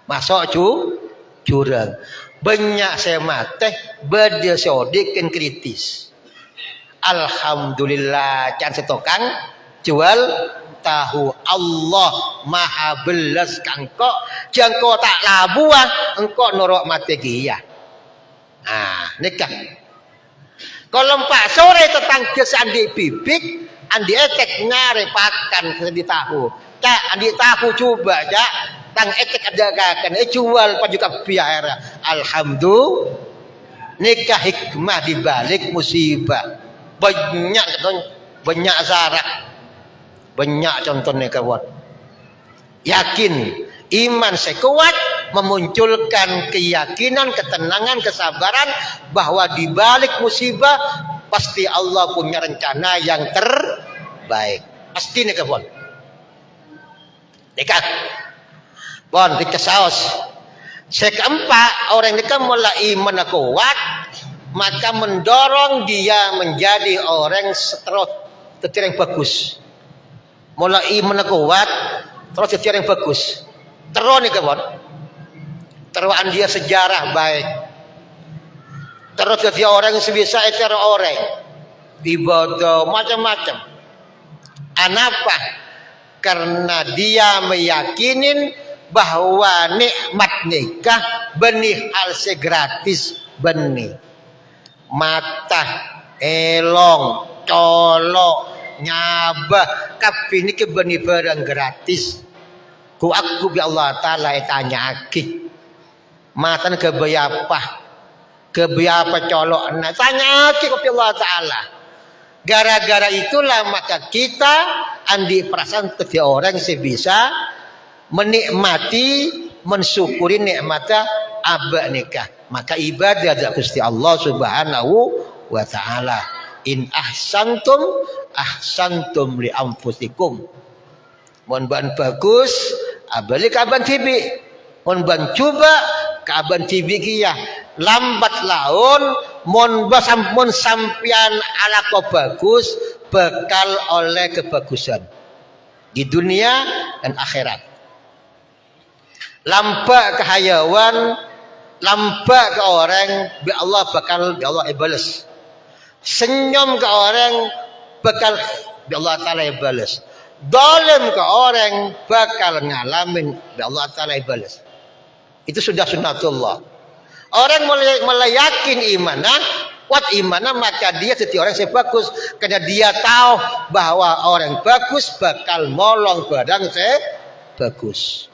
Masuk jurang. Banyak saya mati bada sodik kan kritis. Alhamdulillah can setokang jual tahu Allah maha belas kangko jangko tak labuah engkau norok mati dia. Nah nikah. Kalau Pak sore tetangga andi bibik andi etek ngarepakan di tahu. Cak andi tahu coba cak tang etek ada kakan jual pajuka biara. Alhamdulillah nikah hikmah dibalik musibah. Banyak zarak. Banyak contohnya kawan. Yakin iman saya kuat memunculkan keyakinan, ketenangan, kesabaran bahwa di balik musibah pasti Allah punya rencana yang terbaik. Pasti nih kawan. Dekat. Bon, dekat saus. Saya keempat orang dekat mulai iman kuat maka mendorong dia menjadi orang tetiar yang bagus. Mulai iman kuat, terus tetiar yang bagus. Terus nih kawan, teruan dia sejarah baik. Terus tetiar orang yang sebisa ecer orang, ibadah macam-macam. Kenapa? Karena dia meyakinin bahwa nikmat nikah benih hal segratis benih. Mata, elong, colok, nyabah, kabeh niki benih barang gratis. Ku aku bi Allah Taala tanya aki. Mata kebayapa? Kebayapa colok? Nah, tanya aki ku Allah Taala. Gara-gara itulah maka kita andi perasaan setiap orang sebisa menikmati, mensyukuri nikmatnya abad nikah. Maka ibadah dari Gusti Allah Subhanahu wa taala. In ahsantum ahsantum li anfusikum. Mun ban bagus abali kaban tibi. Mun ban coba kaban tibi kia. Lambat laun mun sampun sampian ala ko bagus bekal oleh kebagusan di dunia dan akhirat. Lampak ke hayawan, lampak ke orang, bi Allah bakal bi Allah balas. Senyum ke orang bakal bi Allah Taala balas. Zalim ke orang bakal ngalamin bi Allah Taala balas. Itu sudah sunnatullah. Orang mulai yakin imanah, kuat imanah, maka dia setiap orang yang bagus karena dia tahu bahwa orang bagus bakal molong barang bagus.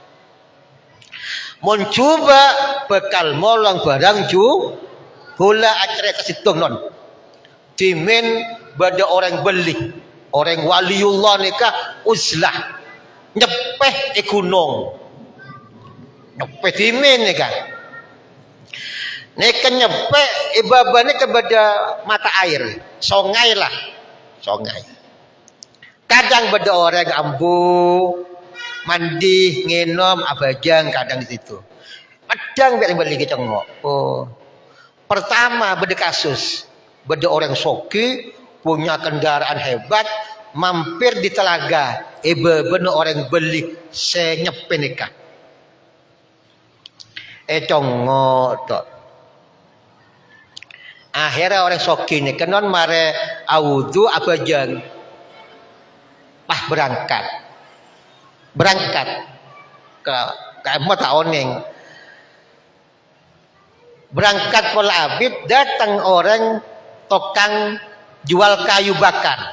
Mencoba bakal molong barang gula acara kasih non. Dimin pada orang beli, orang waliullah nikah uzlah nyepeh gunung, nyepeh dimin nikah. Neka nyepek ibabane kepada mata air, songai lah, songai. Kadang beda orang ambu, mandi, nginom, abajang kadang di situ. Kadang biar beli kita ngok. Oh, pertama beda kasus, beda orang soki punya kendaraan hebat, mampir di telaga, bener orang beli senyepe nikah. Congok tok. Akhirnya orang soki ini kenon mare awudu apa jeng berangkat ke mata oning berangkat pola abid datang orang tukang jual kayu bakar.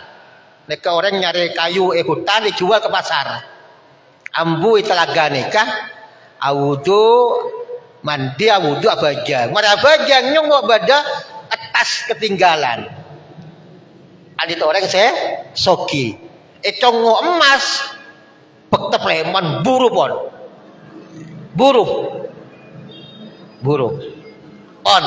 Mereka orang nyari kayu hutan dijual ke pasar. Ambu italaga nikah awudu mandi awudu apa jeng mare abajang nyong bada atas ketinggalan. Ada orang saya soki. Congo emas bekte preman buru pon. Buru. On.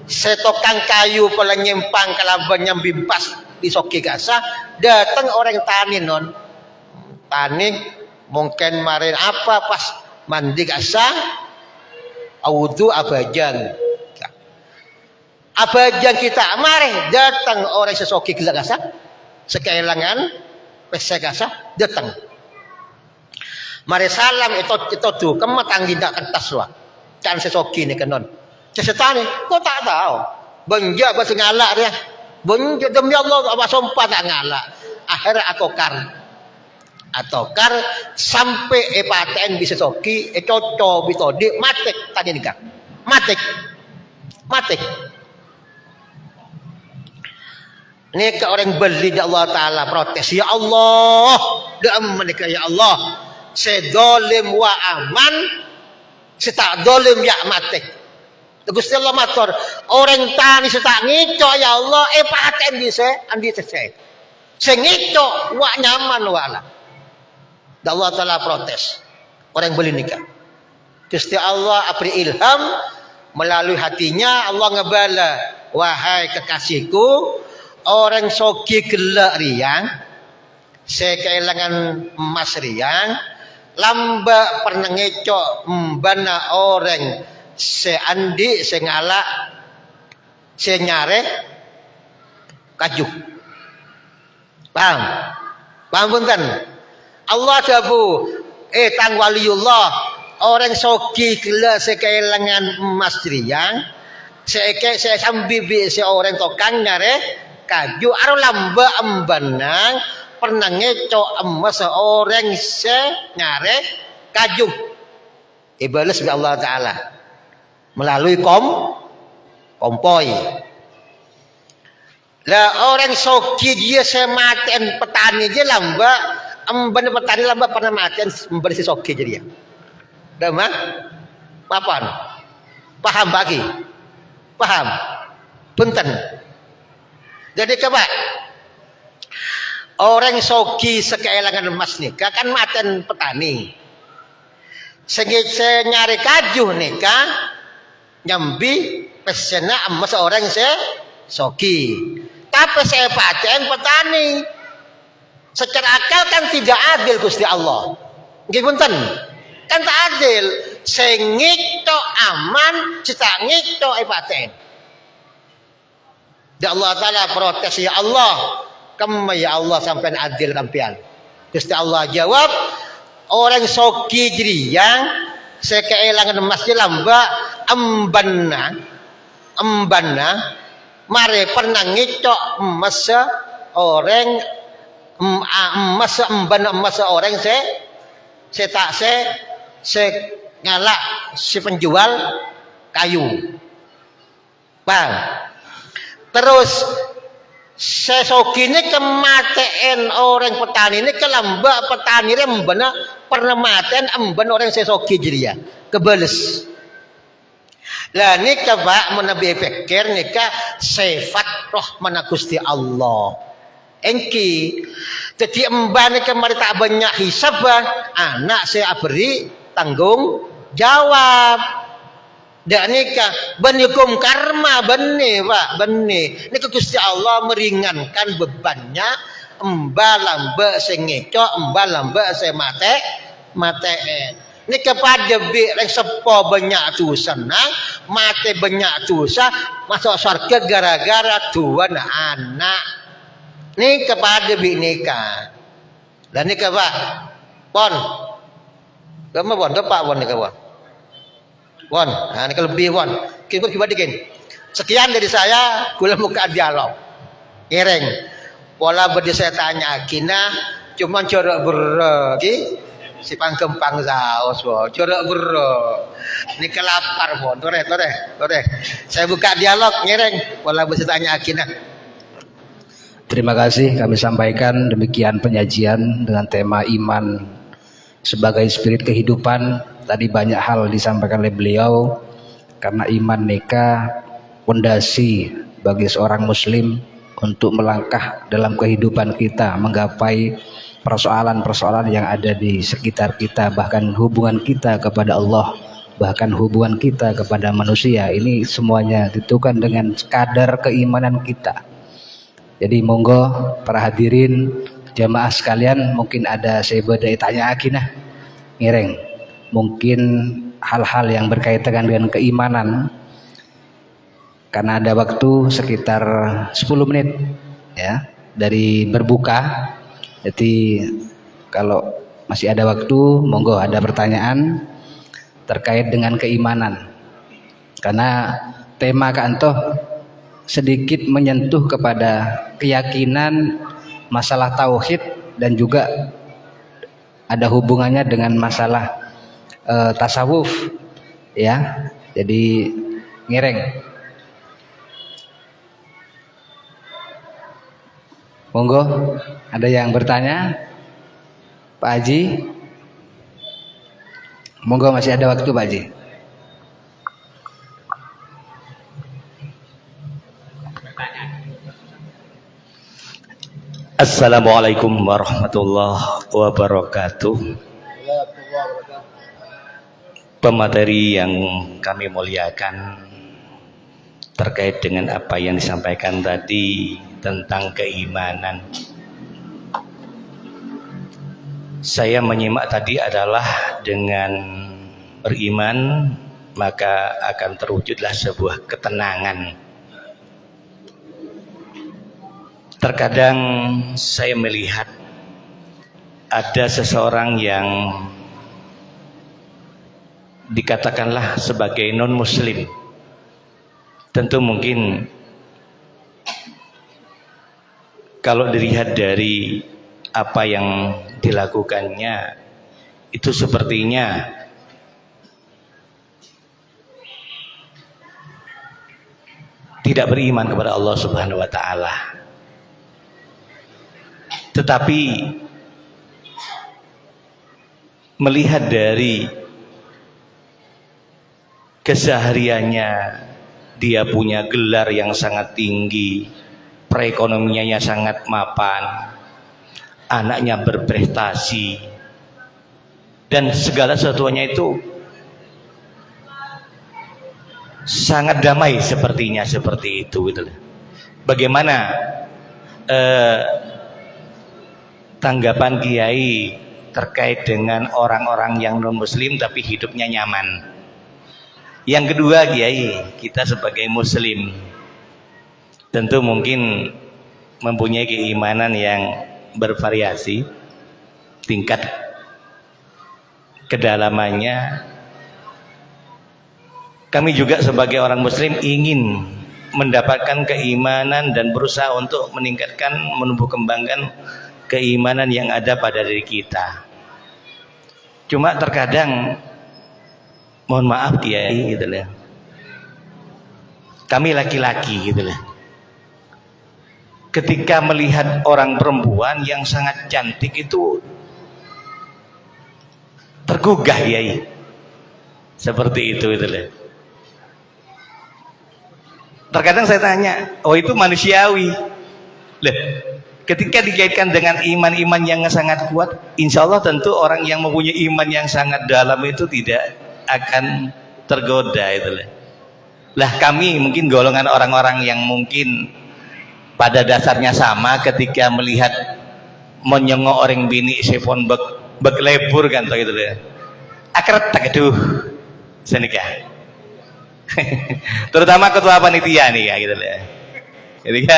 Setokang kayu pala nyempang kalaban yang bimpas di soki gasa datang orang tani non. Tani mungkin marin apa pas mandi gasa awudu abajang. Abajang kita mari datang orang sesoki kita gasa sekailangan pesa gasa datang mari salam itu tuh kematang tidak kentas wah can sesoki ni kanon sesetani kau tak tahu benja bahasa ngalak dia benja demi Allah apa sumpah tak ngalak akhirnya atokar sampai epaten bisa soki coco bitodi matik tadi nikah matik ini ke orang beli di Allah Ta'ala protes. Ya Allah. Dalam menikah ya Allah. Saya dolim wa aman. Saya tak dolim ya mati. Gusti Allah matur. Orang tani saya tak ngico ya Allah. Paten bisa. Andi selesai. Saya ngico. Wa nyaman wa ala. di Allah Ta'ala protes. Orang yang beli nikah. Gusti Allah beri ilham. Melalui hatinya Allah ngebala. Wahai kekasihku. Orang soki gelak riang, saya kehilangan emas riang, lamba pernah ngecok mbana orang seandi sengalak senyare kajuk Paham? Paham punten? Allah dawu tang waliullah orang soki kela sekelangan emas riang seke se sambibi se orang tokang nyare kaju aro lamba embanang pernah ngeco emas seorang se nyare kaju ibalas bi Allah taala melalui kompoi. Lah orang soki dia sematen petani je lamba emban petani lamba pernah maten memberi si soki je dia. Dah mah? Papan? Paham bagi? Paham? Punten. Jadi coba orang soki sekeelangan emas nikah kan maten petani. Segi nyari kaju nikah nyambi pesena emas orang soki. Tapi saya paten petani. Secara akal kan tidak adil Gusti Allah. Nggih punten. Kan tak adil. Sengik to aman, cita ngik to paten. Da Allah taala protes ya Allah. Kemma ya Allah sampean adil kampian. Gusti Allah jawab, orang soki jriyang sekeelangan emas di lamba embana mare pernah ngicok emas orang emas orang se nyala si penjual kayu. Bang. Terus sesokine kemateen orang petani ini kelamba petani ini membana pernah maten emban orang sesoki jadi ya kebeles. Lah nika Pak menabi pikir nika sifat rahmana Gusti Allah. Engki jadi emban kemari tak banyak hisab anak saya beri tanggung jawab. Dan nikah benikum karma beni Pak beni. Nika Gusti Allah meringankan bebannya embalamba sengeco embalamba mateen. Ini kepada yang sepo banyak dosa mati banyak dosa masuk surga gara-gara tuan anak. Ini kepada nikah. Dan nikah Pak pon kamu pon tepak pon nikah pon pon nah ini lebih pon kita dibandingin sekian dari saya gula muka dialog ireng pola berdiri saya tanya kina cuman corak beragi si pangkempang saus corak bro ini kelapar pon tore saya buka dialog ngereng pola berdiri tanya kina. Terima kasih kami sampaikan demikian penyajian dengan tema iman sebagai spirit kehidupan. Tadi banyak hal disampaikan oleh beliau karena iman nikah pondasi bagi seorang muslim untuk melangkah dalam kehidupan kita menggapai persoalan-persoalan yang ada di sekitar kita, bahkan hubungan kita kepada Allah, bahkan hubungan kita kepada manusia. Ini semuanya ditentukan dengan kadar keimanan kita. Jadi monggo para hadirin jamaah sekalian, mungkin ada saya badai tanya akinah ngereng mungkin hal-hal yang berkaitan dengan keimanan karena ada waktu sekitar 10 menit ya dari berbuka. Jadi kalau masih ada waktu monggo ada pertanyaan terkait dengan keimanan karena tema kantoh sedikit menyentuh kepada keyakinan masalah tauhid dan juga ada hubungannya dengan masalah tasawuf ya. Jadi ngereng monggo ada yang bertanya Pak Haji, monggo masih ada waktu Pak Haji. Assalamualaikum warahmatullahi wabarakatuh. Pemateri yang kami muliakan terkait dengan apa yang disampaikan tadi tentang keimanan. Saya menyimak tadi adalah dengan beriman maka akan terwujudlah sebuah ketenangan. Terkadang saya melihat ada seseorang yang dikatakanlah sebagai non-muslim. Tentu mungkin kalau dilihat dari apa yang dilakukannya, itu sepertinya tidak beriman kepada Allah Subhanahu wa taala. Tetapi melihat dari kesehariannya, dia punya gelar yang sangat tinggi, perekonomiannya sangat mapan, anaknya berprestasi, dan segala sesuatunya itu sangat damai sepertinya, seperti itu gitu. Bagaimana tanggapan Kiai terkait dengan orang-orang yang non muslim tapi hidupnya nyaman? Yang kedua, Kiai, kita sebagai muslim tentu mungkin mempunyai keimanan yang bervariasi tingkat kedalamannya. Kami juga sebagai orang muslim ingin mendapatkan keimanan dan berusaha untuk meningkatkan, menumbuh kembangkan keimanan yang ada pada diri kita. Cuma terkadang, mohon maaf Kiai gitu lah, kami laki-laki gitu lah, ketika melihat orang perempuan yang sangat cantik itu tergugah Kiai, seperti itu gitu lah. Terkadang saya tanya, oh itu manusiawi lah. Ketika dikaitkan dengan iman-iman yang sangat kuat, insya Allah tentu orang yang mempunyai iman yang sangat dalam itu tidak akan tergoda itu lah. Kami mungkin golongan orang-orang yang mungkin pada dasarnya sama, ketika melihat menyengok orang bini sepon bek lebur kan gitu lah. Akrat tak aduh senikah. Terutama ketua panitia nih ya gitu lah. Ketika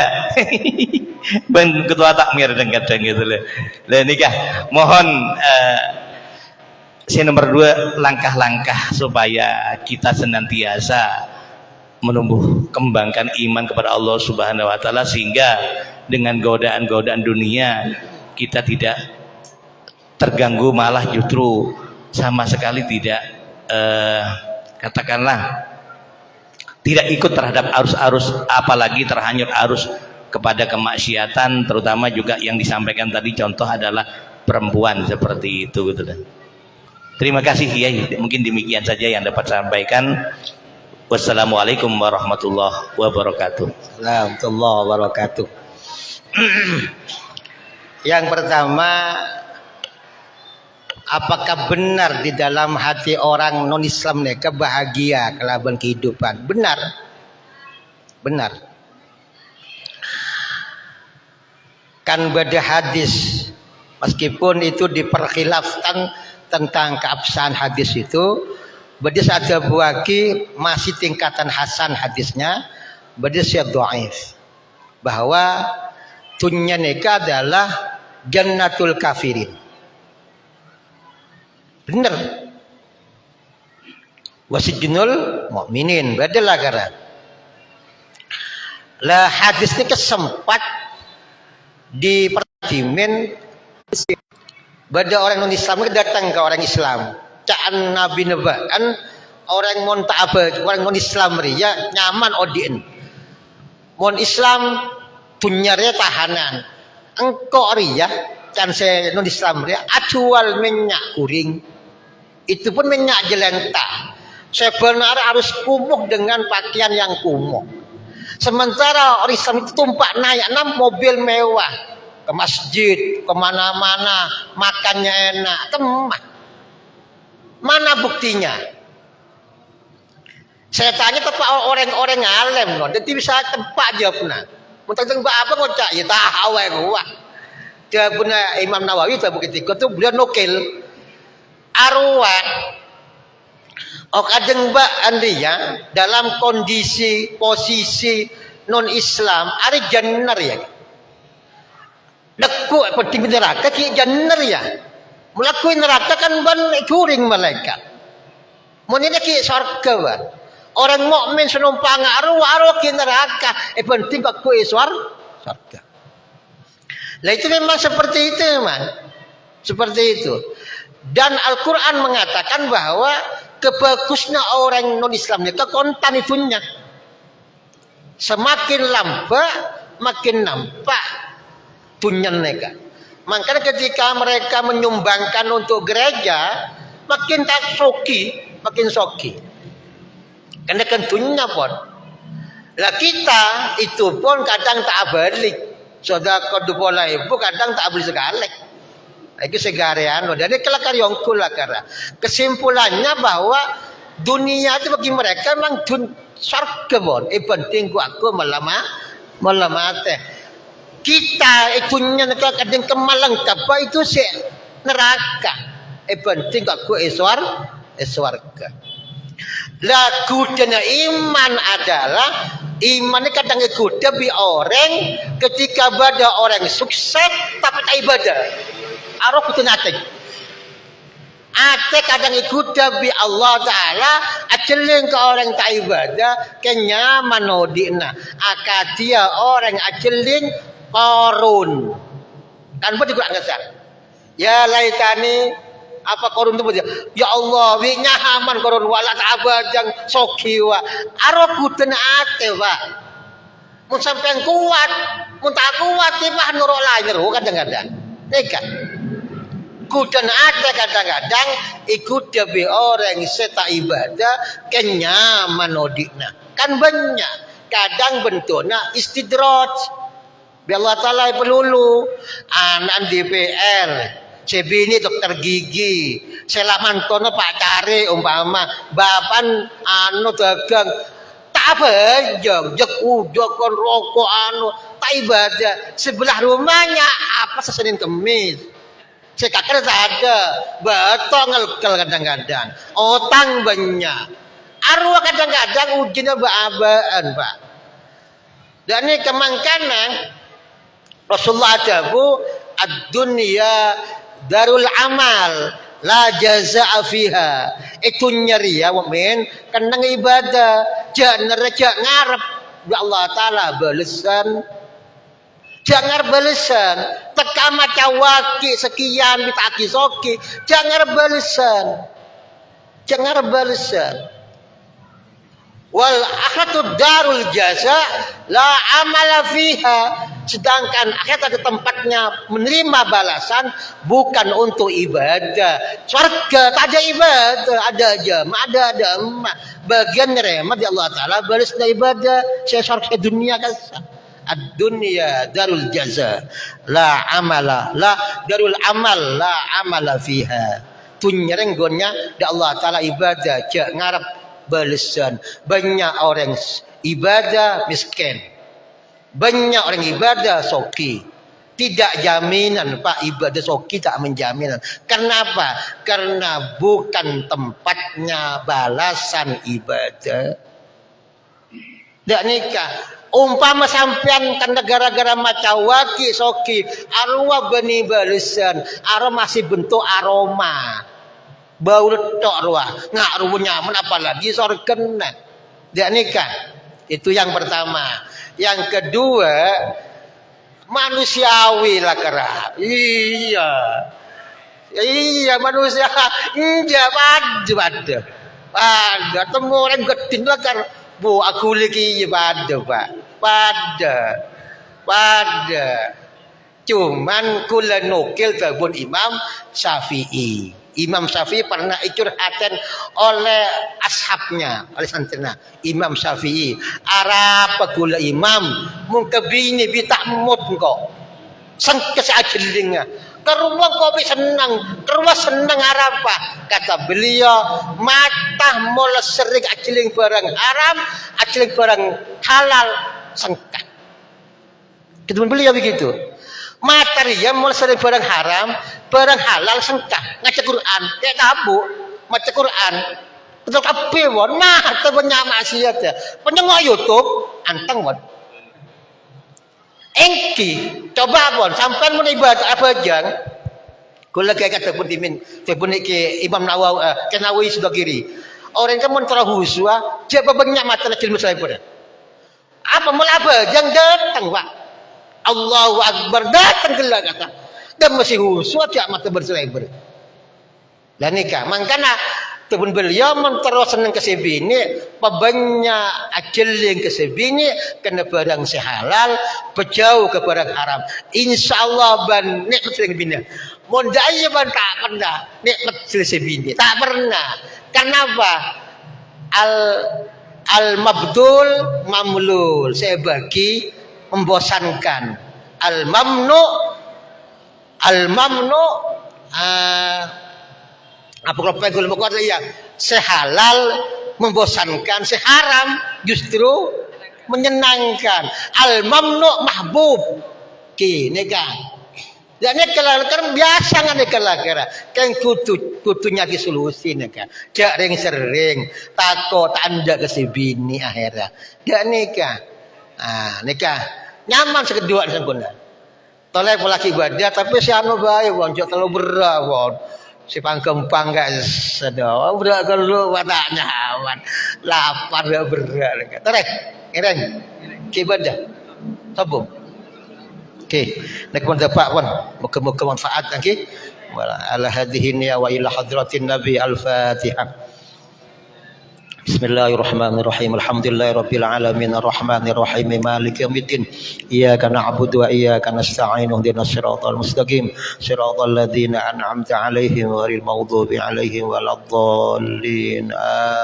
ben ketua takmir kadang gitu lah. Nikah mohon nomor 2, langkah-langkah supaya kita senantiasa menumbuh kembangkan iman kepada Allah Subhanahu wa taala, sehingga dengan godaan-godaan dunia kita tidak terganggu, malah justru sama sekali tidak katakanlah tidak ikut terhadap arus-arus, apalagi terhanyut arus kepada kemaksiatan, terutama juga yang disampaikan tadi contoh adalah perempuan seperti itu gitu kan. Terima kasih Kiai, mungkin demikian saja yang dapat saya sampaikan. Wassalamualaikum warahmatullahi wabarakatuh. Warahmatullahi wabarakatuh. Yang pertama, apakah benar di dalam hati orang non-Islam mereka bahagia kelaban kehidupan? Benar. Benar. Kan beda hadis, meskipun itu diperkhilafkan tentang keabsahan hadis itu, badis ada buaki masih tingkatan hasan hadisnya, badis ya dhaif, bahwa dunia nikah adalah jannatul kafirin. Benar. Wasijnul mukminin, badalah gara. Lah hadis ini kesempat di pertimin pada orang non Islam datang ke orang Islam. Caan Nabi Neba kan orang mon ta'aba, orang non Islam ya nyaman odin. Mon Islam punyanya tahanan. Engkau ria kan saya non Islam ria acual minyak kuring. Itu pun minyak jelantah. Sebenarnya harus kumuh dengan pakaian yang kumuh. Sementara orang Islam itu tumpak naik 6 mobil mewah ke masjid, kemana-mana, makannya enak, temah. Mana buktinya? Saya tanya kepada orang-orang alim, no, jadi bisa tempat jawabnya. Mentang-mentang apa ngocak? Ya tahu gua. Dia punya Imam Nawawi pada ketika itu beliau nukil arwah. Kadang mbak Andria dalam kondisi posisi non Islam, ada jenar ya. Dekuk penting neraka ki janner ya. Melakui neraka kan ban kuring malaikat. Mun ini ki surga ba. Orang mukmin senumpang arwah ki neraka. Penting kok ku surga. Lah itu memang seperti itu memang. Seperti itu. Dan Al-Qur'an mengatakan bahwa kebagusnya orang non-Islamnya kekontan itunya. Semakin lama makin nampak tunyan mereka. Makanya ketika mereka menyumbangkan untuk gereja, makin tak makin soki. Karena kan tunnya pun. Lah kita itu pun kadang tak balik. Saudara kodu pola ibu kadang tak beli sekali. Itu segarean. Jadi kelakar yongkul lah karena kesimpulannya bahwa dunia itu bagi mereka memang surga pun. Penting aku malam teh. Kita itunya kadang kemalang apa itu si neraka. Penting aku surga. Laku dana iman adalah iman kadang ikut bi orang ketika pada orang sukses tapi tak ibadah. Arok itu nating. Ate kadang ikut bi Allah Ta'ala aceleng ke orang tak ibadah kenyaman odina. Akatia orang aceleng korun. Kan betul juga ngesan. Ya laitani apa korun itu betul. Ya Allah, wi nyaman korun wala tak abajang sokiwa. Arok itu ate Pak. Mun sampean kuat, mun tak kuat tiba nuruk lain kadang-kadang. Nekat. Dan ada kadang-kadang ikut demi orang seta ibadah kenyaman odikna kan banyak kadang bentuknya istidraj bi Allah Ta'ala pelulu anak DPR sebini dokter gigi selamantono Pak Cari umpama bapan dagang tak apa jek udah kon rokok tak ibadah sebelah rumahnya apa Senin Kemis. Sekakar tak ada, betul ngelkel kadang-kadang, otang banyak, arwah kadang-kadang ujinya berabaan Pak. Dan ini kemangkanan Rasulullah Jabu ad-dunya darul amal la jaza'a fiha. Itu nyeri ya wamin, kendang ibadah, jangan ngarep ya Allah Ta'ala balesan. Jangan balesan teka maca waki sekian bitaki soki jangan balesan wal akhiratu darul jaza la amala fiha sedangkan akhirat ada tempatnya menerima balasan bukan untuk ibadah surga tak ada ibadah ada ada bagian nerema di Allah Ta'ala balasnya ibadah saya surga dunia kasar ad-dunya darul jaza la amala la darul amal la amala fiha tunyereng gonnya da Allah Ta'ala ibadah cak ngarep balesan banyak orang ibadah miskin banyak orang ibadah soki tidak jaminan Pak ibadah soki tak menjaminan kenapa karena bukan tempatnya balasan ibadah dak nikah umpama sampean kan gara-gara maca waki soki arwah bani balesan arwah masih bentuk aroma bau letok arwah ngaruh nyaman apalagi sorgena dia nikah itu yang pertama yang kedua manusiawi lah kera iya manusia enggak pada temu orang gedin lah kar bu aku lagi pada Pak pada cuman kula nukil tabun Imam Syafi'i pernah curhatan oleh ashabnya oleh santrina Imam Syafi'i arapa kula imam mungkabini bitamut kok sangka sajelinga keruang kopi senang arapa kata beliau mata mula sering ajeling barang haram ajeling barang halal sengkat ketemu beliau begitu mata dia mula sering barang haram barang halal sengkat ngaca Quran kayak tabu maca Quran betul kabeh won mah tebennya maksiat ya penyengok YouTube anteng won Engki coba pun sampai mun ibadah apa jang. Kula kaya kata pun timin, pun ke Imam Nawawi sebagiri. Orang kan mun terahuswa, dia banyak mata ilmu saya pun. Apa melaba jang datang Pak. Allahu Akbar datang ke kata. Dan masih huswa dia mata berselebar. Dan nikah, makanya tebun beliau menterus seneng kesebini, pabanyak akil yang kesebini, kena barang sehalal, berjauh ke barang haram. Insyaallah ban nikmat sering bina. Mondai ban tak pernah nikmat selesai tak pernah. Kenapa? Al mabdul mamlul, saya bagi membosankan. Al mamnu apa kalau pegul pokoknya ya sehalal membosankan, seharam justru menyenangkan. Al mamnu mahbub kini kan. Dan ini kalau biasa nggak kalau kan kutunya disolusi nih kan. Jarang sering takut anda kesibini akhirnya. Dan nikah, nikah nyaman sekedua dengan bunda. Toleh laki ibadah tapi si anu baik boncok terlalu berat si pangkempang gak sedang berat kalau wataknya awan lapar gak berat. Toleh keren ibadah tabung. Okey, nak pun dapat pun muka-muka manfaat okey. Wala ala hadhihi wa ila hadratin nabi al-fatihah. Bismillahirrahmanirrahim. Alhamdulillahirabbil alamin arrahmanir rahim maliki yaumiddin. Iyyaka na'budu wa iyyaka nasta'in ihdinas siratal mustaqim siratal ladzina an'amta 'alaihim ghairil maghdubi 'alaihim waladdallin.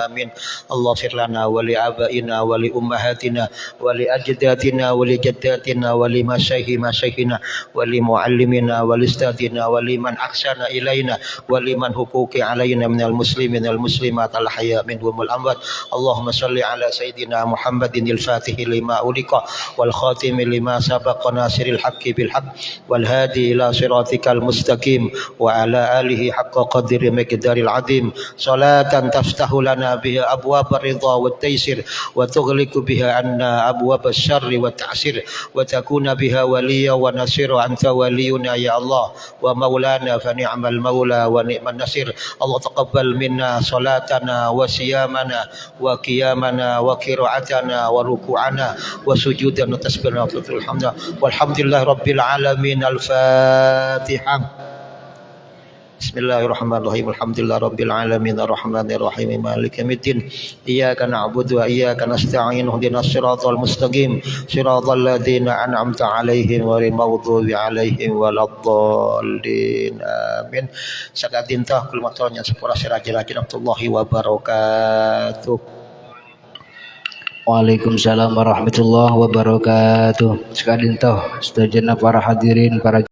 Amin. Allah fir lana wa li abaina wa li ummahatina wa li ajdatina wa li jaddatina wa li masyayikhina wa li muallimina wa li ustadina wa liman ahsana ilaina wa liman huquqi 'alaina minal muslimin wal muslimat al ahya minhum wal amwat. Allahumma salli ala sayyidina Muhammadin al-fatih lima ulika wal khatim lima sabaqa nasiril haqqi bil haqq wal hadi ila siratikal mustaqim wa ala alihi haqqa qadri miqdaril azim salatan taftahu lana biha abwab ridha wat taysir wa tughliqu biha anna abwab asy-syarri wat ta'sir wa takuna biha waliya wa nasira anta waliyuna ya Allah wa maulana fa ni'mal maula wa ni'man nasir. Allah taqabbal minna salatana wa siyamana wa qiyamana wa qira'atana wa ruku'ana wa sujudana tasbihana wa hamda walhamdulillahi rabbil alamin. Al-Fatihah. Bismillahirrahmanirrahim. Alhamdulillahi rabbil alamin arrahmanir rahim maliki yaumiddin. Iyyaka na'budu wa iyyaka nasta'in ihdinas siratal mustaqim siratal ladzina an'amta 'alaihim ghairil maghdubi 'alaihim waladdallin. Amin. Sadatin tah kul matalnya sepura sirajil Abdullahi wa barakatuh. Waalaikumsalam warahmatullahi wabarakatuh. Sekadin toh, setuju para hadirin, para